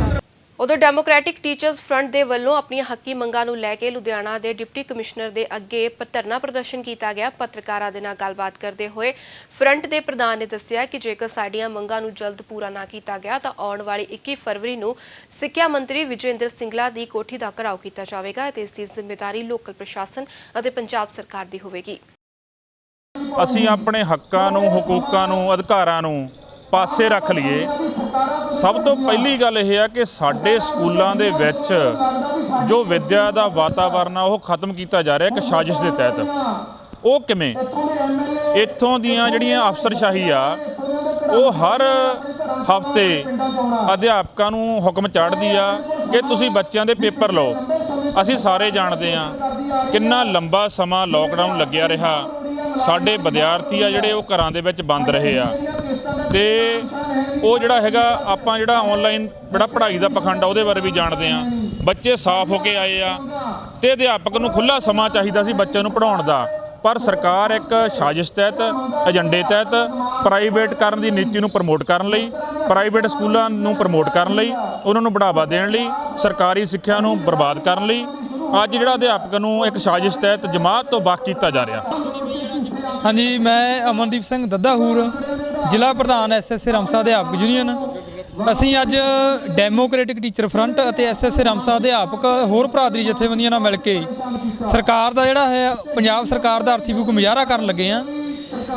ਉਧਰ ਡੈਮੋਕ੍ਰੈਟਿਕ ਟੀਚਰਸ ਫਰੰਟ ਦੇ ਵੱਲੋਂ ਆਪਣੀਆਂ ਹੱਕੀ ਮੰਗਾਂ ਨੂੰ ਲੈ ਕੇ ਲੁਧਿਆਣਾ ਦੇ ਡਿਪਟੀ ਕਮਿਸ਼ਨਰ ਦੇ ਅੱਗੇ ਧਰਨਾ ਪ੍ਰਦਰਸ਼ਨ ਕੀਤਾ ਗਿਆ। ਪੱਤਰਕਾਰਾਂ ਦੇ ਨਾਲ ਗੱਲਬਾਤ ਕਰਦੇ ਹੋਏ ਫਰੰਟ ਦੇ ਪ੍ਰਧਾਨ ਨੇ ਦੱਸਿਆ ਕਿ ਜੇਕਰ ਸਾਡੀਆਂ ਮੰਗਾਂ ਨੂੰ ਜਲਦ ਪੂਰਾ ਨਾ ਕੀਤਾ ਗਿਆ ਤਾਂ ਆਉਣ ਵਾਲੀ 21 ਫਰਵਰੀ ਨੂੰ ਸਿੱਖਿਆ ਮੰਤਰੀ ਵਿਜੇ ਇੰਦਰ ਸਿੰਗਲਾ ਦੀ ਕੋਠੀ ਦਾ ਘਿਰਾਓ ਕੀਤਾ ਜਾਵੇਗਾ ਤੇ ਇਸ ਦੀ ਜ਼ਿੰਮੇਵਾਰੀ ਲੋਕਲ ਪ੍ਰਸ਼ਾਸਨ ਅਤੇ ਪੰਜਾਬ ਸਰਕਾਰ ਦੀ ਹੋਵੇਗੀ। ਅਸੀਂ ਆਪਣੇ ਹੱਕਾਂ ਨੂੰ, ਹਕੂਕਾਂ ਨੂੰ, ਅਧਿਕਾਰਾਂ ਨੂੰ ਪਾਸੇ ਰੱਖ ਲਈਏ। ਸਭ ਤੋਂ ਪਹਿਲੀ ਗੱਲ ਇਹ ਆ ਕਿ ਸਾਡੇ ਸਕੂਲਾਂ ਦੇ ਵਿੱਚ ਜੋ ਵਿੱਦਿਆ ਦਾ ਵਾਤਾਵਰਨ ਆ ਉਹ ਖਤਮ ਕੀਤਾ ਜਾ ਰਿਹਾ ਇੱਕ ਸਾਜ਼ਿਸ਼ ਦੇ ਤਹਿਤ। ਉਹ ਕਿਵੇਂ? ਇੱਥੋਂ ਦੀਆਂ ਜਿਹੜੀਆਂ ਅਫਸਰਸ਼ਾਹੀ ਆ ਉਹ ਹਰ ਹਫ਼ਤੇ ਅਧਿਆਪਕਾਂ ਨੂੰ ਹੁਕਮ ਚਾੜਦੀ ਆ ਕਿ ਤੁਸੀਂ ਬੱਚਿਆਂ ਦੇ ਪੇਪਰ ਲਓ। ਅਸੀਂ ਸਾਰੇ ਜਾਣਦੇ ਆ ਕਿੰਨਾ ਲੰਬਾ ਸਮਾਂ ਲੋਕਡਾਊਨ ਲੱਗਿਆ ਰਿਹਾ, ਸਾਡੇ ਵਿਦਿਆਰਥੀ ਆ ਜਿਹੜੇ ਉਹ ਘਰਾਂ ਦੇ ਵਿੱਚ ਬੰਦ ਰਹੇ ਆ ਤੇ ਉਹ ਜਿਹੜਾ ਹੈਗਾ ਆਪਾਂ ਜਿਹੜਾ ਆਨਲਾਈਨ ਜਿਹੜਾ ਪੜ੍ਹਾਈ ਦਾ ਪਖੰਡ ਆ ਉਹਦੇ ਬਾਰੇ ਵੀ ਜਾਣਦੇ ਆ। ਬੱਚੇ ਸਾਫ਼ ਹੋ ਕੇ ਆਏ ਆ ਤੇ ਅਧਿਆਪਕ ਨੂੰ ਖੁੱਲ੍ਹਾ ਸਮਾਂ ਚਾਹੀਦਾ ਸੀ ਬੱਚਿਆਂ ਨੂੰ ਪੜ੍ਹਾਉਣ ਦਾ, ਪਰ ਸਰਕਾਰ ਇੱਕ ਸਾਜ਼ਿਸ਼ ਤਹਿਤ ਏਜੰਡੇ ਤਹਿਤ ਪ੍ਰਾਈਵੇਟ ਕਰਨ ਦੀ ਨੀਤੀ ਨੂੰ ਪ੍ਰਮੋਟ ਕਰਨ ਲਈ, ਪ੍ਰਾਈਵੇਟ ਸਕੂਲਾਂ ਨੂੰ ਪ੍ਰਮੋਟ ਕਰਨ ਲਈ, ਉਹਨਾਂ ਨੂੰ ਬੜਾਵਾ ਦੇਣ ਲਈ, ਸਰਕਾਰੀ ਸਿੱਖਿਆ ਨੂੰ ਬਰਬਾਦ ਕਰਨ ਲਈ ਅੱਜ ਜਿਹੜਾ ਅਧਿਆਪਕ ਨੂੰ ਇੱਕ ਸਾਜ਼ਿਸ਼ ਤਹਿਤ ਜਮਾਤ ਤੋਂ ਵੱਖ ਕੀਤਾ ਜਾ ਰਿਹਾ। ਹਾਂਜੀ, ਮੈਂ ਅਮਨਦੀਪ ਸਿੰਘ ਦੱਦਾਹੂਰ, ਜ਼ਿਲ੍ਹਾ ਪ੍ਰਧਾਨ ਐਸਐਸਏ ਰਮਸਾ ਅਧਿਆਪਕ ਯੂਨੀਅਨ। ਅਸੀਂ ਅੱਜ ਡੈਮੋਕ੍ਰੈਟਿਕ ਟੀਚਰ ਫਰੰਟ ਅਤੇ ਐਸਐਸਏ ਰਮਸਾ ਅਧਿਆਪਕ ਹੋਰ ਭਰਾਤਰੀ ਜਥੇਬੰਦੀਆਂ ਨਾਲ ਮਿਲ ਕੇ ਸਰਕਾਰ ਦਾ ਜਿਹੜਾ ਹੈ ਪੰਜਾਬ ਸਰਕਾਰ ਦਾ ਅਰਥੀ ਬੁੱਕ ਮੁਜ਼ਾਹਰਾ ਕਰਨ ਲੱਗੇ ਆ,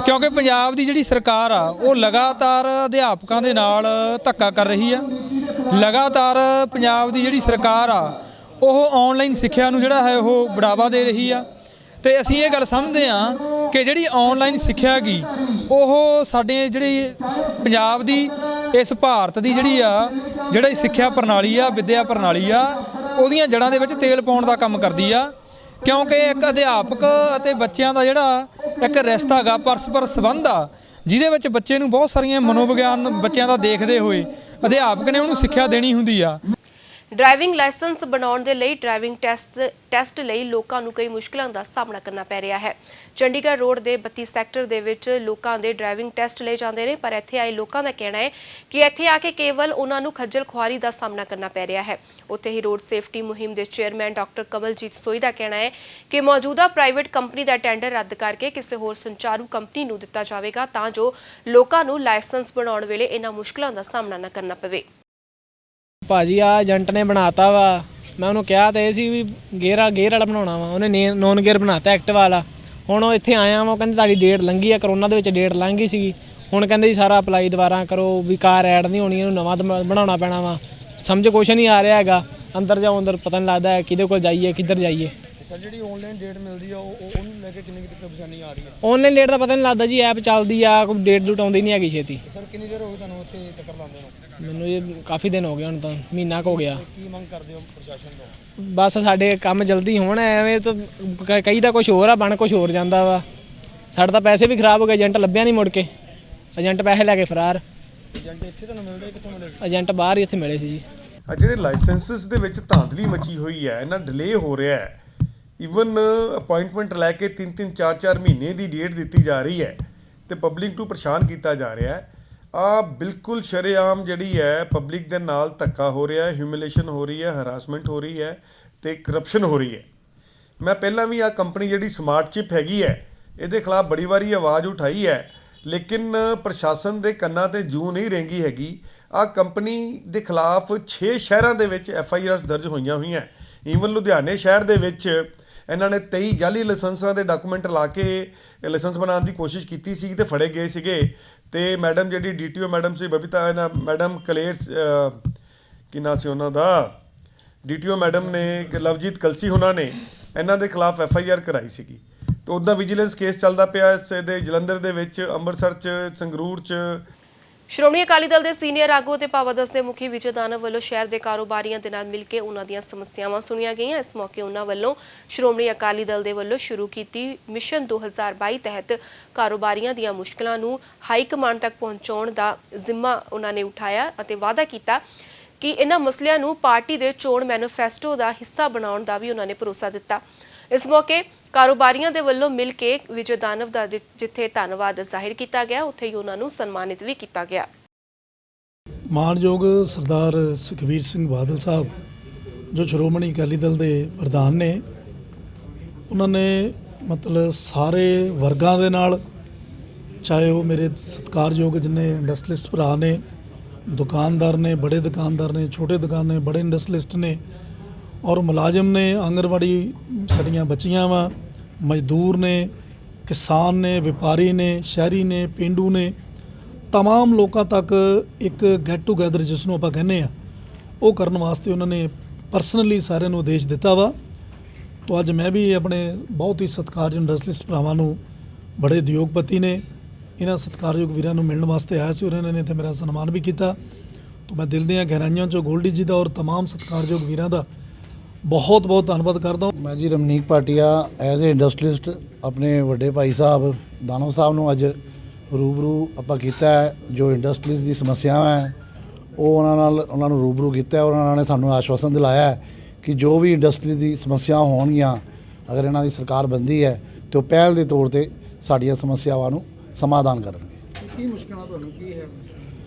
ਕਿਉਂਕਿ ਪੰਜਾਬ ਦੀ ਜਿਹੜੀ ਸਰਕਾਰ ਆ ਉਹ ਲਗਾਤਾਰ ਅਧਿਆਪਕਾਂ ਦੇ ਨਾਲ ਧੱਕਾ ਕਰ ਰਹੀ ਆ। ਲਗਾਤਾਰ ਪੰਜਾਬ ਦੀ ਜਿਹੜੀ ਸਰਕਾਰ ਆ ਉਹ ਆਨਲਾਈਨ ਸਿੱਖਿਆ ਨੂੰ ਜਿਹੜਾ ਹੈ ਉਹ ਬੜਾਵਾ ਦੇ ਰਹੀ ਆ ਤੇ ਅਸੀਂ ਇਹ ਗੱਲ ਸਮਝਦੇ ਹਾਂ ਕਿ ਜਿਹੜੀ ਆਨਲਾਈਨ ਸਿੱਖਿਆ ਗੀ ਉਹ ਸਾਡੇ ਜਿਹੜੀ ਪੰਜਾਬ ਦੀ ਇਸ ਭਾਰਤ ਦੀ ਜਿਹੜੀ ਸਿੱਖਿਆ ਪ੍ਰਣਾਲੀ ਆ, ਵਿੱਦਿਆ ਪ੍ਰਣਾਲੀ ਆ, ਉਹਦੀਆਂ ਜੜ੍ਹਾਂ ਦੇ ਵਿੱਚ ਤੇਲ ਪਾਉਣ ਦਾ ਕੰਮ ਕਰਦੀ ਆ। ਕਿਉਂਕਿ ਇੱਕ ਅਧਿਆਪਕ ਅਤੇ ਬੱਚਿਆਂ ਦਾ ਜਿਹੜਾ ਇੱਕ ਰਿਸ਼ਤਾ ਗਾ, ਪਰਸਪਰ ਸੰਬੰਧ ਆ, ਜਿਹਦੇ ਵਿੱਚ ਬੱਚੇ ਨੂੰ ਬਹੁਤ ਸਾਰੀਆਂ ਮਨੋਵਿਗਿਆਨ ਬੱਚਿਆਂ ਦਾ ਦੇਖਦੇ ਹੋਏ ਅਧਿਆਪਕ ਨੇ ਉਹਨੂੰ ਸਿੱਖਿਆ ਦੇਣੀ ਹੁੰਦੀ ਆ। ਡਰਾਈਵਿੰਗ ਲਾਇਸੈਂਸ ਬਣਾਉਣ ਦੇ ਲਈ ਡਰਾਈਵਿੰਗ ਟੈਸਟ ਲਈ ਲੋਕਾਂ ਨੂੰ ਕਈ ਮੁਸ਼ਕਲਾਂ ਦਾ ਸਾਹਮਣਾ ਕਰਨਾ ਪੈ ਰਿਹਾ ਹੈ। ਚੰਡੀਗੜ੍ਹ ਰੋਡ ਦੇ 32 ਸੈਕਟਰ ਦੇ ਵਿੱਚ ਲੋਕਾਂ ਦੇ ਡਰਾਈਵਿੰਗ ਟੈਸਟ ਲਏ ਜਾਂਦੇ ਨੇ, ਪਰ ਇੱਥੇ ਆਏ ਲੋਕਾਂ ਦਾ ਕਹਿਣਾ ਹੈ ਕਿ ਇੱਥੇ ਆ ਕੇ ਕੇਵਲ ਉਹਨਾਂ ਨੂੰ ਖੱਜਲ ਖੁਆਰੀ ਦਾ ਸਾਹਮਣਾ ਕਰਨਾ ਪੈ ਰਿਹਾ ਹੈ। ਉੱਥੇ ਹੀ ਰੋਡ ਸੇਫਟੀ ਮੁਹਿੰਮ ਦੇ ਚੇਅਰਮੈਨ ਡਾਕਟਰ ਕਮਲਜੀਤ ਸੋਈ ਦਾ ਕਹਿਣਾ ਹੈ ਕਿ ਮੌਜੂਦਾ ਪ੍ਰਾਈਵੇਟ ਕੰਪਨੀ ਦਾ ਟੈਂਡਰ ਰੱਦ ਕਰਕੇ ਕਿਸੇ ਹੋਰ ਸੰਚਾਰੂ ਕੰਪਨੀ ਨੂੰ ਦਿੱਤਾ ਜਾਵੇਗਾ ਤਾਂ ਜੋ ਲੋਕਾਂ ਨੂੰ ਲਾਇਸੈਂਸ ਬਣਾਉਣ ਵੇਲੇ ਇਹਨਾਂ ਮੁਸ਼ਕਲਾਂ ਦਾ ਸਾਹਮਣਾ ਨਾ ਕਰਨਾ ਪਵੇ। ਭਾਜੀ ਆ ਏਜੰਟ ਨੇ ਬਣਾਤਾ ਵਾ, ਮੈਂ ਉਹਨੂੰ ਕਿਹਾ ਤਾਂ ਇਹ ਸੀ ਵੀ ਗੇਅਰ ਵਾਲਾ ਬਣਾਉਣਾ ਵਾ, ਉਹਨੇ ਨੌਨ ਗੇਅਰ ਬਣਾਤਾ ਐਕਟਿਵਾ ਵਾਲਾ। ਹੁਣ ਉਹ ਇੱਥੇ ਆਇਆ ਵਾ, ਉਹ ਕਹਿੰਦੇ ਤੁਹਾਡੀ ਡੇਟ ਲੰਘੀ ਆ, ਕਰੋਨਾ ਦੇ ਵਿੱਚ ਡੇਟ ਲੰਘ ਗਈ ਸੀਗੀ। ਹੁਣ ਕਹਿੰਦੇ ਜੀ ਸਾਰਾ ਅਪਲਾਈ ਦੁਬਾਰਾ ਕਰੋ, ਵੀ ਕਾਰ ਐਡ ਨਹੀਂ ਹੋਣੀ, ਇਹਨੂੰ ਨਵਾਂ ਬਣਾਉਣਾ ਪੈਣਾ ਵਾ। ਸਮਝ ਕੁਛ ਨਹੀਂ ਆ ਰਿਹਾ ਹੈਗਾ, ਅੰਦਰ ਜਾਓ ਅੰਦਰ ਪਤਾ ਨਹੀਂ ਲੱਗਦਾ ਕਿਹਦੇ ਕੋਲ ਜਾਈਏ ਕਿੱਧਰ ਜਾਈਏ। ਸਰ ਜਿਹੜੀ ਆਨਲਾਈਨ ਡੇਟ ਮਿਲਦੀ ਆ ਉਹਨੂੰ ਲੈ ਕੇ ਕਿੰਨੀ ਪਰੇਸ਼ਾਨੀ ਆ ਰਹੀ ਹੈ? ਆਨਲਾਈਨ ਡੇਟ ਦਾ ਪਤਾ ਨਹੀਂ ਲੱਗਦਾ ਜੀ, ਐਪ ਚੱਲਦੀ ਆ, ਕੋਈ ਡੇਟ ਡੂਟ ਆਉਂਦੀ ਨਹੀਂ ਹੈਗੀ ਛੇਤੀ। ਸਰ ਕਿੰਨੀ ਦੇਰ ਹੋ ਗਈ ਤੁਹਾਨੂੰ ਉੱਥੇ ਚੱਕਰ ਲਾਉਂਦੇ ਨੂੰ? ਮੈਨੂੰ ਇਹ ਕਾਫੀ ਦਿਨ ਹੋ ਗਏ, ਹੁਣ ਤਾਂ ਮਹੀਨਾ ਕੁ ਹੋ ਗਿਆ। ਕੀ ਮੰਗ ਕਰਦੇ ਹੋ ਪ੍ਰਸ਼ਾਸਨ ਤੋਂ? ਬਸ ਸਾਡੇ ਕੰਮ ਜਲਦੀ ਹੋਣ, ਐਵੇਂ ਤਾਂ ਕਈ ਦਾ ਕੁਝ ਹੋਰ ਆ, ਬਣ ਕੁਝ ਹੋਰ ਜਾਂਦਾ ਵਾ। ਸਾਡੇ ਤਾਂ ਪੈਸੇ ਵੀ ਖਰਾਬ ਹੋ ਗਏ, ਏਜੰਟ ਲੱਭਿਆ ਨਹੀਂ ਮੁੜ ਕੇ, ਏਜੰਟ ਪੈਸੇ ਲੈ ਕੇ ਫਰਾਰ। ਏਜੰਟ ਇੱਥੇ ਤੁਹਾਨੂੰ ਮਿਲਦੇ ਕਿੱਥੋਂ ਮਿਲੇ? ਏਜੰਟ ਬਾਹਰ ਹੀ ਇੱਥੇ ਮਿਲੇ ਸੀ ਜੀ। ਆ ਜਿਹੜੇ ਲਾਇਸੈਂਸਸ ਦੇ ਵਿੱਚ ਧਾਂਦਲੀ ਮਚੀ ਹੋਈ ਹੈ, ਇਹਨਾਂ ਡਿਲੇ ਹੋ ਰਿਹਾ ਹੈ। ਈਵਨ ਅਪਾਇੰਟਮੈਂਟ ਲੈ ਕੇ 3-3 4-4 ਮਹੀਨੇ ਦੀ ਡੇਟ ਦਿੱਤੀ ਜਾ ਰਹੀ ਹੈ ਤੇ ਪਬਲਿਕ ਨੂੰ ਪਰੇਸ਼ਾਨ ਕੀਤਾ ਜਾ ਰਿਹਾ ਹੈ। ਆ ਬਿਲਕੁਲ ਸ਼ਰੇਆਮ ਜਿਹੜੀ ਹੈ ਪਬਲਿਕ ਦੇ ਨਾਲ ਧੱਕਾ ਹੋ ਰਿਹਾ ਹੈ, ਹਿਊਮਿਲੇਸ਼ਨ ਹੋ ਰਹੀ ਹੈ, ਹਰਾਸਮੈਂਟ ਹੋ ਰਹੀ ਹੈ ਤੇ ਕਰਪਸ਼ਨ ਹੋ ਰਹੀ ਹੈ। ਮੈਂ ਪਹਿਲਾਂ ਵੀ ਆ ਕੰਪਨੀ ਜਿਹੜੀ ਸਮਾਰਟ ਚਿਪ ਹੈਗੀ ਹੈ ਇਹਦੇ ਖਿਲਾਫ ਬੜੀ ਵਾਰੀ ਆਵਾਜ਼ ਉਠਾਈ ਹੈ, ਲੇਕਿਨ ਪ੍ਰਸ਼ਾਸਨ ਦੇ ਕੰਨਾਂ ਤੇ ਜੂੰ ਨਹੀਂ ਰਹਿੰਦੀ ਹੈਗੀ। ਆ ਕੰਪਨੀ ਦੇ ਖਿਲਾਫ 6 ਸ਼ਹਿਰਾਂ ਦੇ ਵਿੱਚ FIRs ਦਰਜ ਹੋਈਆਂ ਹੋਈਆਂ। ਈਵਨ ਲੁਧਿਆਣੇ ਸ਼ਹਿਰ ਦੇ ਵਿੱਚ ਇਹਨਾਂ ਨੇ 23 ਜਾਲੀ ਲਾਇਸੈਂਸਾਂ ਦੇ ਡਾਕੂਮੈਂਟ ਲਾ ਕੇ ਲਾਇਸੈਂਸ ਬਣਾਉਣ ਦੀ ਕੋਸ਼ਿਸ਼ ਕੀਤੀ ਸੀ ਤੇ ਫੜੇ ਗਏ ਸੀਗੇ। ਤੇ ਮੈਡਮ ਜਿਹੜੀ DTO ਮੈਡਮ ਸੀ ਬਬੀਤਾ ਇਹਨਾਂ ਮੈਡਮ ਕਲੇਰ ਕੀ ਨਾਂ ਸੀ ਉਹਨਾਂ ਦਾ, DTO ਮੈਡਮ ਨੇ ਲਵਜੀਤ ਕਲਸੀ ਉਹਨਾਂ ਨੇ ਇਹਨਾਂ ਦੇ ਖਿਲਾਫ FIR ਕਰਾਈ ਸੀਗੀ। ਤੇ ਉੱਦਾਂ ਵਿਜੀਲੈਂਸ ਕੇਸ ਚੱਲਦਾ ਪਿਆ ਇਸ ਦੇ ਜਲੰਧਰ ਦੇ ਵਿੱਚ, ਅੰਮ੍ਰਿਤਸਰ 'ਚ, ਸੰਗਰੂਰ 'ਚ। ਸ਼੍ਰੋਮਣੀ ਅਕਾਲੀ ਦਲ ਦੇ ਸੀਨੀਅਰ ਆਗੂ ਤੇ ਪਾਵਰਦਸ ਦੇ ਮੁਖੀ ਵਿਜੇ ਦਾਨਵ ਵੱਲੋਂ ਸ਼ਹਿਰ ਦੇ ਕਾਰੋਬਾਰੀਆਂ ਦੇ ਨਾਲ ਮਿਲ ਕੇ ਉਹਨਾਂ ਦੀਆਂ ਸਮੱਸਿਆਵਾਂ ਸੁਣੀਆਂ ਗਈਆਂ। ਇਸ ਮੌਕੇ ਉਹਨਾਂ ਵੱਲੋਂ ਸ਼੍ਰੋਮਣੀ ਅਕਾਲੀ ਦਲ ਦੇ ਵੱਲੋਂ ਸ਼ੁਰੂ ਕੀਤੀ ਮਿਸ਼ਨ 2022 ਤਹਿਤ ਕਾਰੋਬਾਰੀਆਂ ਦੀਆਂ ਮੁਸ਼ਕਲਾਂ ਨੂੰ ਹਾਈ ਕਮਾਂਡ ਤੱਕ ਪਹੁੰਚਾਉਣ ਦਾ ਜ਼ਿੰਮਾ ਉਹਨਾਂ ਨੇ ਉਠਾਇਆ ਅਤੇ ਵਾਅਦਾ ਕੀਤਾ ਕਿ ਇਹਨਾਂ ਮਸਲਿਆਂ ਨੂੰ ਪਾਰਟੀ ਦੇ ਚੋਣ ਮੈਨੀਫੈਸਟੋ ਦਾ ਹਿੱਸਾ ਬਣਾਉਣ ਦਾ ਵੀ ਉਹਨਾਂ ਨੇ ਭਰੋਸਾ ਦਿੱਤਾ। ਇਸ ਮੌਕੇ ਕਾਰੋਬਾਰੀਆਂ ਦੇ ਵੱਲੋਂ ਮਿਲ ਕੇ ਵਿਜੇ ਦਾਨਵ ਦਾ ਜਿੱਥੇ ਧੰਨਵਾਦ ਜ਼ਾਹਿਰ ਕੀਤਾ ਗਿਆ, ਉੱਥੇ ਹੀ ਉਹਨਾਂ ਨੂੰ ਸਨਮਾਨਿਤ ਵੀ ਕੀਤਾ ਗਿਆ। ਮਾਨਯੋਗ ਸਰਦਾਰ ਸੁਖਬੀਰ ਸਿੰਘ ਬਾਦਲ ਸਾਹਿਬ ਜੋ ਸ਼੍ਰੋਮਣੀ ਅਕਾਲੀ ਦਲ ਦੇ ਪ੍ਰਧਾਨ ਨੇ, ਉਹਨਾਂ ਨੇ ਮਤਲਬ ਸਾਰੇ ਵਰਗਾਂ ਦੇ ਨਾਲ, ਚਾਹੇ ਉਹ ਮੇਰੇ ਸਤਿਕਾਰਯੋਗ ਜਿੰਨੇ ਇੰਡਸਟਰੀਲਿਸਟ ਭਰਾ ਨੇ, ਦੁਕਾਨਦਾਰ ਨੇ, ਬੜੇ ਦੁਕਾਨਦਾਰ ਨੇ, ਛੋਟੇ ਦੁਕਾਨ ਨੇ, ਬੜੇ ਇੰਡਸਟਰੀਲਿਸਟ ਨੇ ਔਰ ਮੁਲਾਜ਼ਮ ਨੇ, ਆਂਗਣਵਾੜੀ ਸਾਡੀਆਂ ਬੱਚੀਆਂ ਵਾ, ਮਜ਼ਦੂਰ ਨੇ, ਕਿਸਾਨ ਨੇ, ਵਪਾਰੀ ਨੇ, ਸ਼ਹਿਰੀ ਨੇ, ਪੇਂਡੂ ਨੇ, तमाम लोगों तक एक गैट टूगैदर जिसनों आप कहने वो करने वास्ते उन्होंने परसनली सारे आदेश दिता वा। तो अज मैं भी अपने बहुत ही सत्कारयोग इंडस्ट्रीलिस्ट भरावां नूं, बड़े उद्योगपति ने, इन्हां सत्कारयोग वीरां नूं मिलण वास्ते आया सी और इन्होंने इत्थे मेरा सन्मान भी किया। तो मैं दिल दीआं गहराइयां चों गोल्डी जी का और तमाम सत्कारयोग वीरां दा ਬਹੁਤ ਬਹੁਤ ਧੰਨਵਾਦ ਕਰਦਾ। ਮੈਂ ਜੀ ਰਮਨੀਕ ਭਾਟੀਆ ਐਜ਼ ਏ ਇੰਡਸਟਰੀਲਿਸਟ ਆਪਣੇ ਵੱਡੇ ਭਾਈ ਸਾਹਿਬ ਦਾਨਵ ਸਾਹਿਬ ਨੂੰ ਅੱਜ ਰੂਬਰੂ ਆਪਾਂ ਕੀਤਾ ਹੈ। ਜੋ ਇੰਡਸਟਰੀਜ਼ ਦੀ ਸਮੱਸਿਆਵਾਂ ਹੈ ਉਹ ਉਹਨਾਂ ਨੂੰ ਰੂਬਰੂ ਕੀਤਾ ਹੈ। ਉਹਨਾਂ ਨੇ ਸਾਨੂੰ ਆਸ਼ਵਾਸਨ ਦਿਲਾਇਆ ਹੈ ਕਿ ਜੋ ਵੀ ਇੰਡਸਟਰੀ ਦੀ ਸਮੱਸਿਆ ਹੋਣਗੀਆਂ, ਅਗਰ ਇਹਨਾਂ ਦੀ ਸਰਕਾਰ ਬਣਦੀ ਹੈ ਤਾਂ ਉਹ ਪਹਿਲ ਦੇ ਤੌਰ ਤੇ ਸਾਡੀਆਂ ਸਮੱਸਿਆਵਾਂ ਨੂੰ ਸਮਾਧਾਨ ਕਰਨਗੇ। ਕੀ ਮੁਸ਼ਕਲਾਂ ਤੁਹਾਨੂੰ ਕੀ ਹੈ?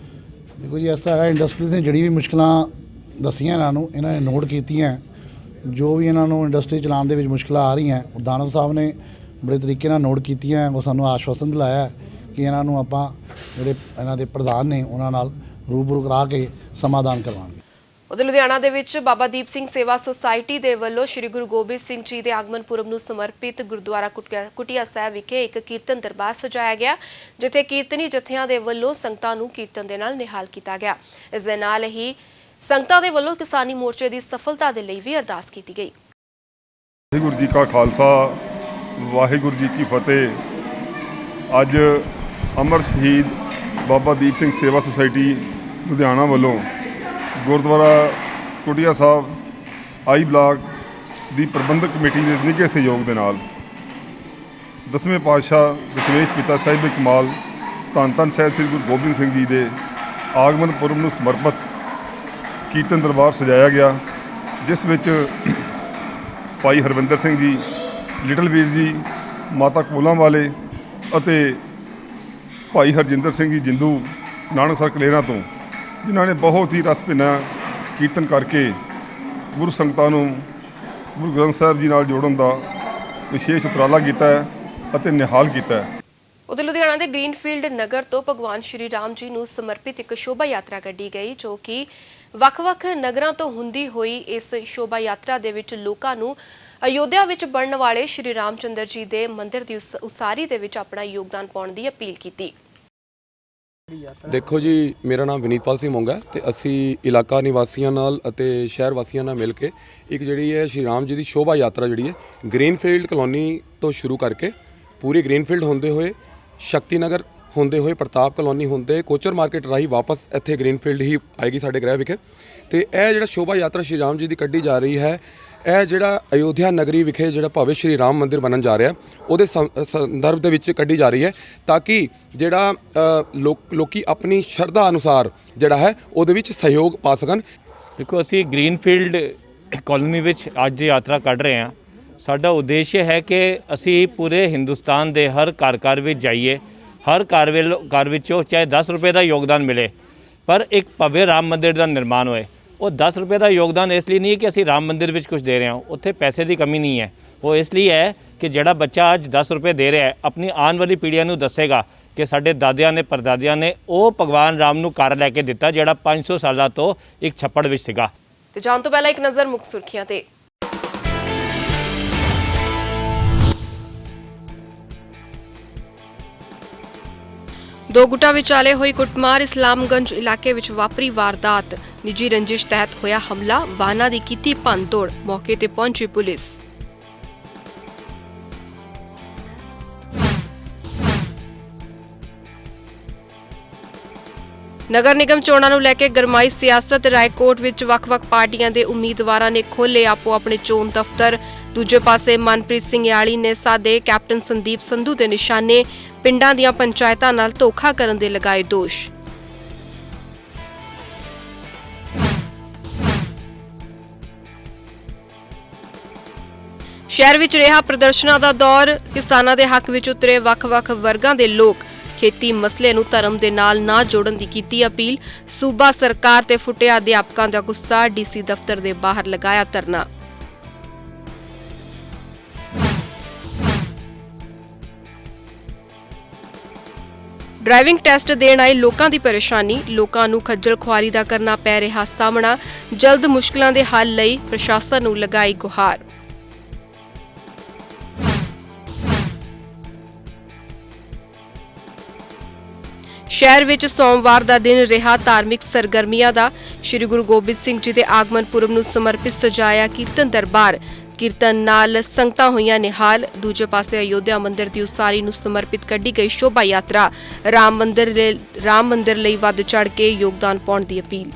ਦੇਖੋ ਜੀ, ਐਸਾ ਹੈ ਇੰਡਸਟਰੀ ਦੀਆਂ ਜਿਹੜੀ ਵੀ ਮੁਸ਼ਕਲਾਂ ਦੱਸੀਆਂ ਇਹਨਾਂ ਨੇ ਨੋਟ ਕੀਤੀਆਂ। ਜੋ ਵੀ ਇਹਨਾਂ ਨੂੰ ਇੰਡਸਟਰੀ ਚਲਾਉਣ ਦੇ ਵਿੱਚ ਮੁਸ਼ਕਲਾਂ ਆ ਰਹੀਆਂ ਉਹ ਦਾਨਵ ਸਾਹਿਬ ਨੇ ਬੜੇ ਤਰੀਕੇ ਨਾਲ ਨੋਟ ਕੀਤੀਆਂ। ਉਹ ਸਾਨੂੰ ਆਸ਼ਵਾਸਨ ਦਿਲਾਇਆ ਕਿ ਇਹਨਾਂ ਨੂੰ ਆਪਾਂ ਜਿਹੜੇ ਇਹਨਾਂ ਦੇ ਪ੍ਰਧਾਨ ਨੇ ਉਹਨਾਂ ਨਾਲ ਰੂਬਰੂ ਕਰਾ ਕੇ ਸਮਾਧਾਨ ਕਰਵਾਉਣਗੇ। ਉਧਰ ਲੁਧਿਆਣਾ ਦੇ ਵਿੱਚ ਬਾਬਾ ਦੀਪ ਸਿੰਘ ਸੇਵਾ ਸੁਸਾਇਟੀ ਦੇ ਵੱਲੋਂ ਸ੍ਰੀ ਗੁਰੂ ਗੋਬਿੰਦ ਸਿੰਘ ਜੀ ਦੇ ਆਗਮਨ ਪੁਰਬ ਨੂੰ ਸਮਰਪਿਤ ਗੁਰਦੁਆਰਾ ਕੁਟੀਆ ਸਾਹਿਬ ਵਿਖੇ ਇੱਕ ਕੀਰਤਨ ਦਰਬਾਰ ਸਜਾਇਆ ਗਿਆ, ਜਿੱਥੇ ਕੀਰਤਨੀ ਜਥਿਆਂ ਦੇ ਵੱਲੋਂ ਸੰਗਤਾਂ ਨੂੰ ਕੀਰਤਨ ਦੇ ਨਾਲ ਨਿਹਾਲ ਕੀਤਾ ਗਿਆ। ਇਸ ਦੇ ਨਾਲ ਹੀ ਸੰਗਤਾਂ ਦੇ ਵੱਲੋਂ ਕਿਸਾਨੀ ਮੋਰਚੇ ਦੀ ਸਫਲਤਾ ਦੇ ਲਈ ਵੀ ਅਰਦਾਸ ਕੀਤੀ ਗਈ। ਵਾਹਿਗੁਰੂ ਜੀ ਕਾ ਖਾਲਸਾ, ਵਾਹਿਗੁਰੂ ਜੀ ਕੀ ਫਤਿਹ। ਅੱਜ ਅਮਰ ਸ਼ਹੀਦ ਬਾਬਾ ਦੀਪ ਸਿੰਘ ਸੇਵਾ ਸੁਸਾਇਟੀ ਲੁਧਿਆਣਾ ਵੱਲੋਂ ਗੁਰਦੁਆਰਾ ਕੁਟੀਆ ਸਾਹਿਬ ਆਈ ਬਲਾਕ ਦੀ ਪ੍ਰਬੰਧਕ ਕਮੇਟੀ ਦੇ ਨਿੱਘੇ ਸਹਿਯੋਗ ਦੇ ਨਾਲ 10ਵੇਂ ਪਾਤਸ਼ਾਹ ਦਸ਼ਮੇਸ਼ ਪਿਤਾ ਸਾਹਿਬ ਕਮਾਲ ਧੰਨ ਧੰਨ ਸਾਹਿਬ ਸ੍ਰੀ ਗੁਰੂ ਗੋਬਿੰਦ ਸਿੰਘ ਜੀ ਦੇ ਆਗਮਨ ਪੁਰਬ ਨੂੰ ਸਮਰਪਿਤ ਕੀਰਤਨ ਦਰਬਾਰ ਸਜਾਇਆ ਗਿਆ, ਜਿਸ ਵਿੱਚ ਭਾਈ ਹਰਵਿੰਦਰ ਸਿੰਘ ਜੀ, ਲਿਟਲ ਵੀਰ ਜੀ, ਮਾਤਾ ਕੋਲਾਂ ਵਾਲੇ ਅਤੇ ਭਾਈ ਹਰਜਿੰਦਰ ਸਿੰਘ ਜੀ ਜਿੰਦੂ ਨਾਨਕਸਰ ਕਲੇਰਾਂ ਤੋਂ, ਜਿਨ੍ਹਾਂ ਨੇ ਬਹੁਤ ਹੀ ਰਸ ਭਿੰਨਾ ਕੀਰਤਨ ਕਰਕੇ ਗੁਰੂ ਸੰਗਤਾਂ ਨੂੰ ਗੁਰੂ ਗ੍ਰੰਥ ਸਾਹਿਬ ਜੀ ਨਾਲ ਜੋੜਨ ਦਾ ਵਿਸ਼ੇਸ਼ ਉਪਰਾਲਾ ਕੀਤਾ ਹੈ ਅਤੇ ਨਿਹਾਲ ਕੀਤਾ ਹੈ। ਉਧਰ ਲੁਧਿਆਣਾ ਦੇ ਗ੍ਰੀਨਫੀਲਡ ਨਗਰ ਤੋਂ ਭਗਵਾਨ ਸ਼੍ਰੀ ਰਾਮ ਜੀ ਨੂੰ ਸਮਰਪਿਤ ਇੱਕ ਸ਼ੋਭਾ ਯਾਤਰਾ ਕੱਢੀ ਗਈ, ਜੋ ਕਿ ਵੱਖ-ਵੱਖ ਨਗਰਾਂ ਤੋਂ ਹੁੰਦੀ ਹੋਈ ਇਸ ਸ਼ੋਭਾ ਯਾਤਰਾ ਦੇ ਵਿੱਚ ਲੋਕਾਂ ਨੂੰ ਅਯੋਧਿਆ ਵਿੱਚ ਬਣਨ ਵਾਲੇ ਸ਼੍ਰੀ ਰਾਮ ਚੰਦਰ ਜੀ ਦੇ ਮੰਦਿਰ ਦੀ ਉਸਾਰੀ ਦੇ ਵਿੱਚ ਆਪਣਾ ਯੋਗਦਾਨ ਪਾਉਣ ਦੀ ਅਪੀਲ ਕੀਤੀ। ਦੇਖੋ ਜੀ, ਮੇਰਾ ਨਾਮ ਵਿਨੀਤਪਾਲ ਸਿੰਘ ਮੋਂਗਾ ਤੇ ਅਸੀਂ ਇਲਾਕਾ ਨਿਵਾਸੀਆਂ ਨਾਲ ਅਤੇ ਸ਼ਹਿਰ ਵਾਸੀਆਂ ਨਾਲ ਮਿਲ ਕੇ ਇੱਕ ਜਿਹੜੀ ਹੈ ਸ਼੍ਰੀ ਰਾਮ ਜੀ ਦੀ ਸ਼ੋਭਾ ਯਾਤਰਾ ਜਿਹੜੀ ਹੈ ਗ੍ਰੀਨਫੀਲਡ ਕਲੋਨੀ ਤੋਂ ਸ਼ੁਰੂ ਕਰਕੇ ਪੂਰੀ ਗ੍ਰੀਨਫੀਲਡ ਹੁੰਦੇ ਹੋਏ, ਸ਼ਕਤੀ ਨਗਰ ਹੁੰਦੇ ਹੋਏ, ਪ੍ਰਤਾਪ ਕਲੋਨੀ ਹੁੰਦੇ ਕੋਚਰ ਮਾਰਕੀਟ ਰਾਹੀਂ ਵਾਪਸ ਇੱਥੇ ਗ੍ਰੀਨਫੀਲਡ ਹੀ ਆਏਗੀ ਸਾਡੇ ਗ੍ਰਹਿ ਵਿਖੇ। ਤੇ ਇਹ ਜਿਹੜਾ ਸ਼ੋਭਾ ਯਾਤਰਾ ਸ਼੍ਰੀ ਰਾਮ ਜੀ ਦੀ ਕੱਢੀ ਜਾ ਰਹੀ ਹੈ, ਇਹ ਜਿਹੜਾ ਅਯੋਧਿਆ ਨਗਰੀ ਵਿਖੇ ਜਿਹੜਾ ਭਵਿ ਸ਼੍ਰੀ ਰਾਮ ਮੰਦਿਰ ਬਣਨ ਜਾ ਰਿਹਾ ਉਹਦੇ ਸੰਦਰਭ ਦੇ ਵਿੱਚ ਕੱਢੀ ਜਾ ਰਹੀ ਹੈ, ਤਾਂ ਕਿ ਜਿਹੜਾ ਲੋਕੀ ਆਪਣੀ ਸ਼ਰਧਾ ਅਨੁਸਾਰ ਜਿਹੜਾ ਹੈ ਉਹਦੇ ਵਿੱਚ ਸਹਿਯੋਗ ਪਾ ਸਕਣ। ਦੇਖੋ, ਅਸੀਂ ਗ੍ਰੀਨਫੀਲਡ ਕਾਲੋਨੀ ਵਿੱਚ ਅੱਜ ਯਾਤਰਾ ਕੱਢ ਰਹੇ ਹਾਂ। ਸਾਡਾ ਉਦੇਸ਼ ਹੈ ਕਿ ਅਸੀਂ ਪੂਰੇ ਹਿੰਦੁਸਤਾਨ ਦੇ ਹਰ ਘਰ ਵਿੱਚ ਜਾਈਏ, ਹਰ ਘਰ ਵਿੱਚੋਂ ਚਾਹੇ 10 ਰੁਪਏ ਦਾ ਯੋਗਦਾਨ ਮਿਲੇ, ਪਰ ਇੱਕ ਭव्य ਰਾਮ ਮੰਦਿਰ ਦਾ ਨਿਰਮਾਣ ਹੋਏ। ਉਹ 10 ਰੁਪਏ ਦਾ ਯੋਗਦਾਨ ਇਸ ਲਈ ਨਹੀਂ ਹੈ ਕਿ ਅਸੀਂ ਰਾਮ ਮੰਦਿਰ ਵਿੱਚ ਕੁਝ ਦੇ ਰਹੇ ਹਾਂ, ਉੱਥੇ ਪੈਸੇ ਦੀ ਕਮੀ ਨਹੀਂ ਹੈ। ਉਹ ਇਸ ਲਈ ਹੈ ਕਿ ਜਿਹੜਾ ਬੱਚਾ ਅੱਜ 10 ਰੁਪਏ ਦੇ ਰਿਹਾ ਹੈ, ਆਪਣੀ ਆਉਣ ਵਾਲੀ ਪੀੜ੍ਹੀਆਂ ਨੂੰ ਦੱਸੇਗਾ ਕਿ ਸਾਡੇ ਦਾਦਿਆਂ ਨੇ ਪਰਦਾਦਿਆਂ ਨੇ ਉਹ ਭਗਵਾਨ ਰਾਮ ਨੂੰ ਘਰ ਲੈ ਕੇ ਦਿੱਤਾ, ਜਿਹੜਾ 500 ਸਾਲਾਂ ਤੋਂ ਇੱਕ ਛੱਪੜ ਵਿੱਚ ਸੀਗਾ। ਤੇ ਜਾਣ ਤੋਂ ਪਹਿਲਾਂ ਇੱਕ ਨਜ਼ਰ ਮੁੱਖ ਸੁਰਖੀਆਂ ਤੇ। ਦੋ ਗੁੱਟਾਂ ਵਿਚਾਲੇ ਹੋਈ ਕੁੱਟਮਾਰ, ਇਸਲਾਮਗੰਜ ਇਲਾਕੇ ਵਿੱਚ ਵਾਪਰੀ ਵਾਰਦਾਤ। ਨਿੱਜੀ ਰੰਜਿਸ਼ ਤਹਿਤ ਹੋਇਆ ਹਮਲਾ, ਵਾਹਨਾਂ ਦੀ ਕੀਤੀ ਭੰਨਤੋੜ, ਮੌਕੇ ਤੇ ਪਹੁੰਚੀ ਪੁਲਿਸ। ਨਗਰ ਨਿਗਮ ਚੋਣਾਂ ਨੂੰ ਲੈ ਕੇ ਗਰਮਾਈ ਸਿਆਸਤ, ਰਾਏਕੋਟ ਵਿੱਚ ਵੱਖ-ਵੱਖ ਪਾਰਟੀਆਂ ਦੇ ਉਮੀਦਵਾਰਾਂ ਨੇ ਖੋਲ੍ਹੇ ਆਪੋ ਆਪਣੇ ਚੋਣ ਦਫ਼ਤਰ। ਦੂਜੇ ਪਾਸੇ ਮਨਪ੍ਰੀਤ ਸਿੰਘ ਯਾਲੀ ਨੇ ਸਾਦੇ ਕੈਪਟਨ ਸੰਦੀਪ ਸੰਧੂ ਦੇ ਨਿਸ਼ਾਨੇ, ਪਿੰਡਾਂ ਦੀਆਂ ਪੰਚਾਇਤਾਂ ਨਾਲ ਧੋਖਾ ਕਰਨ ਦੇ ਲਗਾਏ ਦੋਸ਼। ਸ਼ਹਿਰ ਵਿੱਚ ਰਿਹਾ ਪ੍ਰਦਰਸ਼ਨਾਂ ਦਾ ਦੌਰ, ਕਿਸਾਨਾਂ ਦੇ ਹੱਕ ਵਿੱਚ ਉਤਰੇ ਵੱਖ-ਵੱਖ ਵਰਗਾਂ ਦੇ ਲੋਕ। ਖੇਤੀ ਮਸਲੇ ਨੂੰ ਧਰਮ ਦੇ ਨਾਲ ਨਾ ਜੋੜਨ ਦੀ ਕੀਤੀ ਅਪੀਲ। ਸੂਬਾ ਸਰਕਾਰ ਤੇ ਫੁੱਟਿਆ ਅਧਿਆਪਕਾਂ ਦਾ ਗੁੱਸਾ, ਡੀਸੀ ਦਫ਼ਤਰ ਦੇ ਬਾਹਰ ਲਗਾਇਆ ਧਰਨਾ। ਡਰਾਈਵਿੰਗ ਟੈਸਟ ਦੇਣ ਆਏ ਲੋਕਾਂ ਦੀ ਪਰੇਸ਼ਾਨੀ, ਲੋਕਾਂ ਨੂੰ ਖੱਜਲ ਖੁਆਰੀ ਦਾ ਕਰਨਾ ਪੈ ਰਿਹਾ ਸਾਹਮਣਾ। ਜਲਦ ਮੁਸ਼ਕਲਾਂ ਦੇ ਹੱਲ ਲਈ ਪ੍ਰਸ਼ਾਸਨ ਨੂੰ ਲਗਾਈ ਗੁਹਾਰ। ਸ਼ਹਿਰ ਵਿੱਚ ਸੋਮਵਾਰ ਦਾ ਦਿਨ ਰਿਹਾ ਧਾਰਮਿਕ ਸਰਗਰਮੀਆਂ ਦਾ। ਸ੍ਰੀ ਗੁਰੂ ਗੋਬਿੰਦ ਸਿੰਘ ਜੀ ਦੇ ਆਗਮਨ ਪੁਰਬ ਨੂੰ ਸਮਰਪਿਤ ਸਜਾਇਆ ਕੀਰਤਨ ਦਰਬਾਰ। ਕੀਰਤਨ ਨਾਲ ਸੰਗਤਾਂ ਹੋਈਆਂ ਨਿਹਾਲ। ਦੂਜੇ ਪਾਸੇ ਅਯੋਧਿਆ ਮੰਦਿਰ ਦੀ ਉਸਾਰੀ ਨੂੰ ਸਮਰਪਿਤ ਕੱਢੀ ਗਈ ਸ਼ੋਭਾ ਯਾਤਰਾ। ਰਾਮ ਮੰਦਿਰ ਲਈ ਵੱਧ ਚੜ੍ਹ ਕੇ ਯੋਗਦਾਨ ਪਾਉਣ ਦੀ ਅਪੀਲ।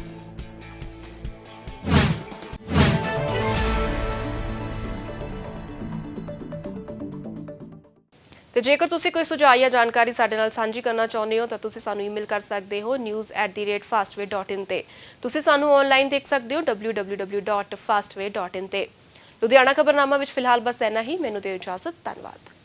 ਤੇ ਜੇਕਰ ਤੁਸੀਂ ਕੋਈ ਸੁਝਾਅ ਜਾਂ ਜਾਣਕਾਰੀ ਸਾਡੇ ਨਾਲ ਸਾਂਝੀ ਕਰਨਾ ਚਾਹੁੰਦੇ ਹੋ ਤਾਂ ਤੁਸੀਂ ਸਾਨੂੰ ਈਮੇਲ ਕਰ ਸਕਦੇ ਹੋ news@fastway.in ਤੇ। ਤੁਸੀਂ ਸਾਨੂੰ ਆਨਲਾਈਨ ਦੇਖ ਸਕਦੇ ਹੋ www.fastway.in ਤੇ। ਲੁਧਿਆਣਾ ਖਬਰਨਾਮਾ ਵਿੱਚ ਫਿਲਹਾਲ ਬਸ ਇੰਨਾ ਹੀ। ਮੈਨੂੰ ਦਿਓ ਇਜਾਜ਼ਤ। ਧੰਨਵਾਦ।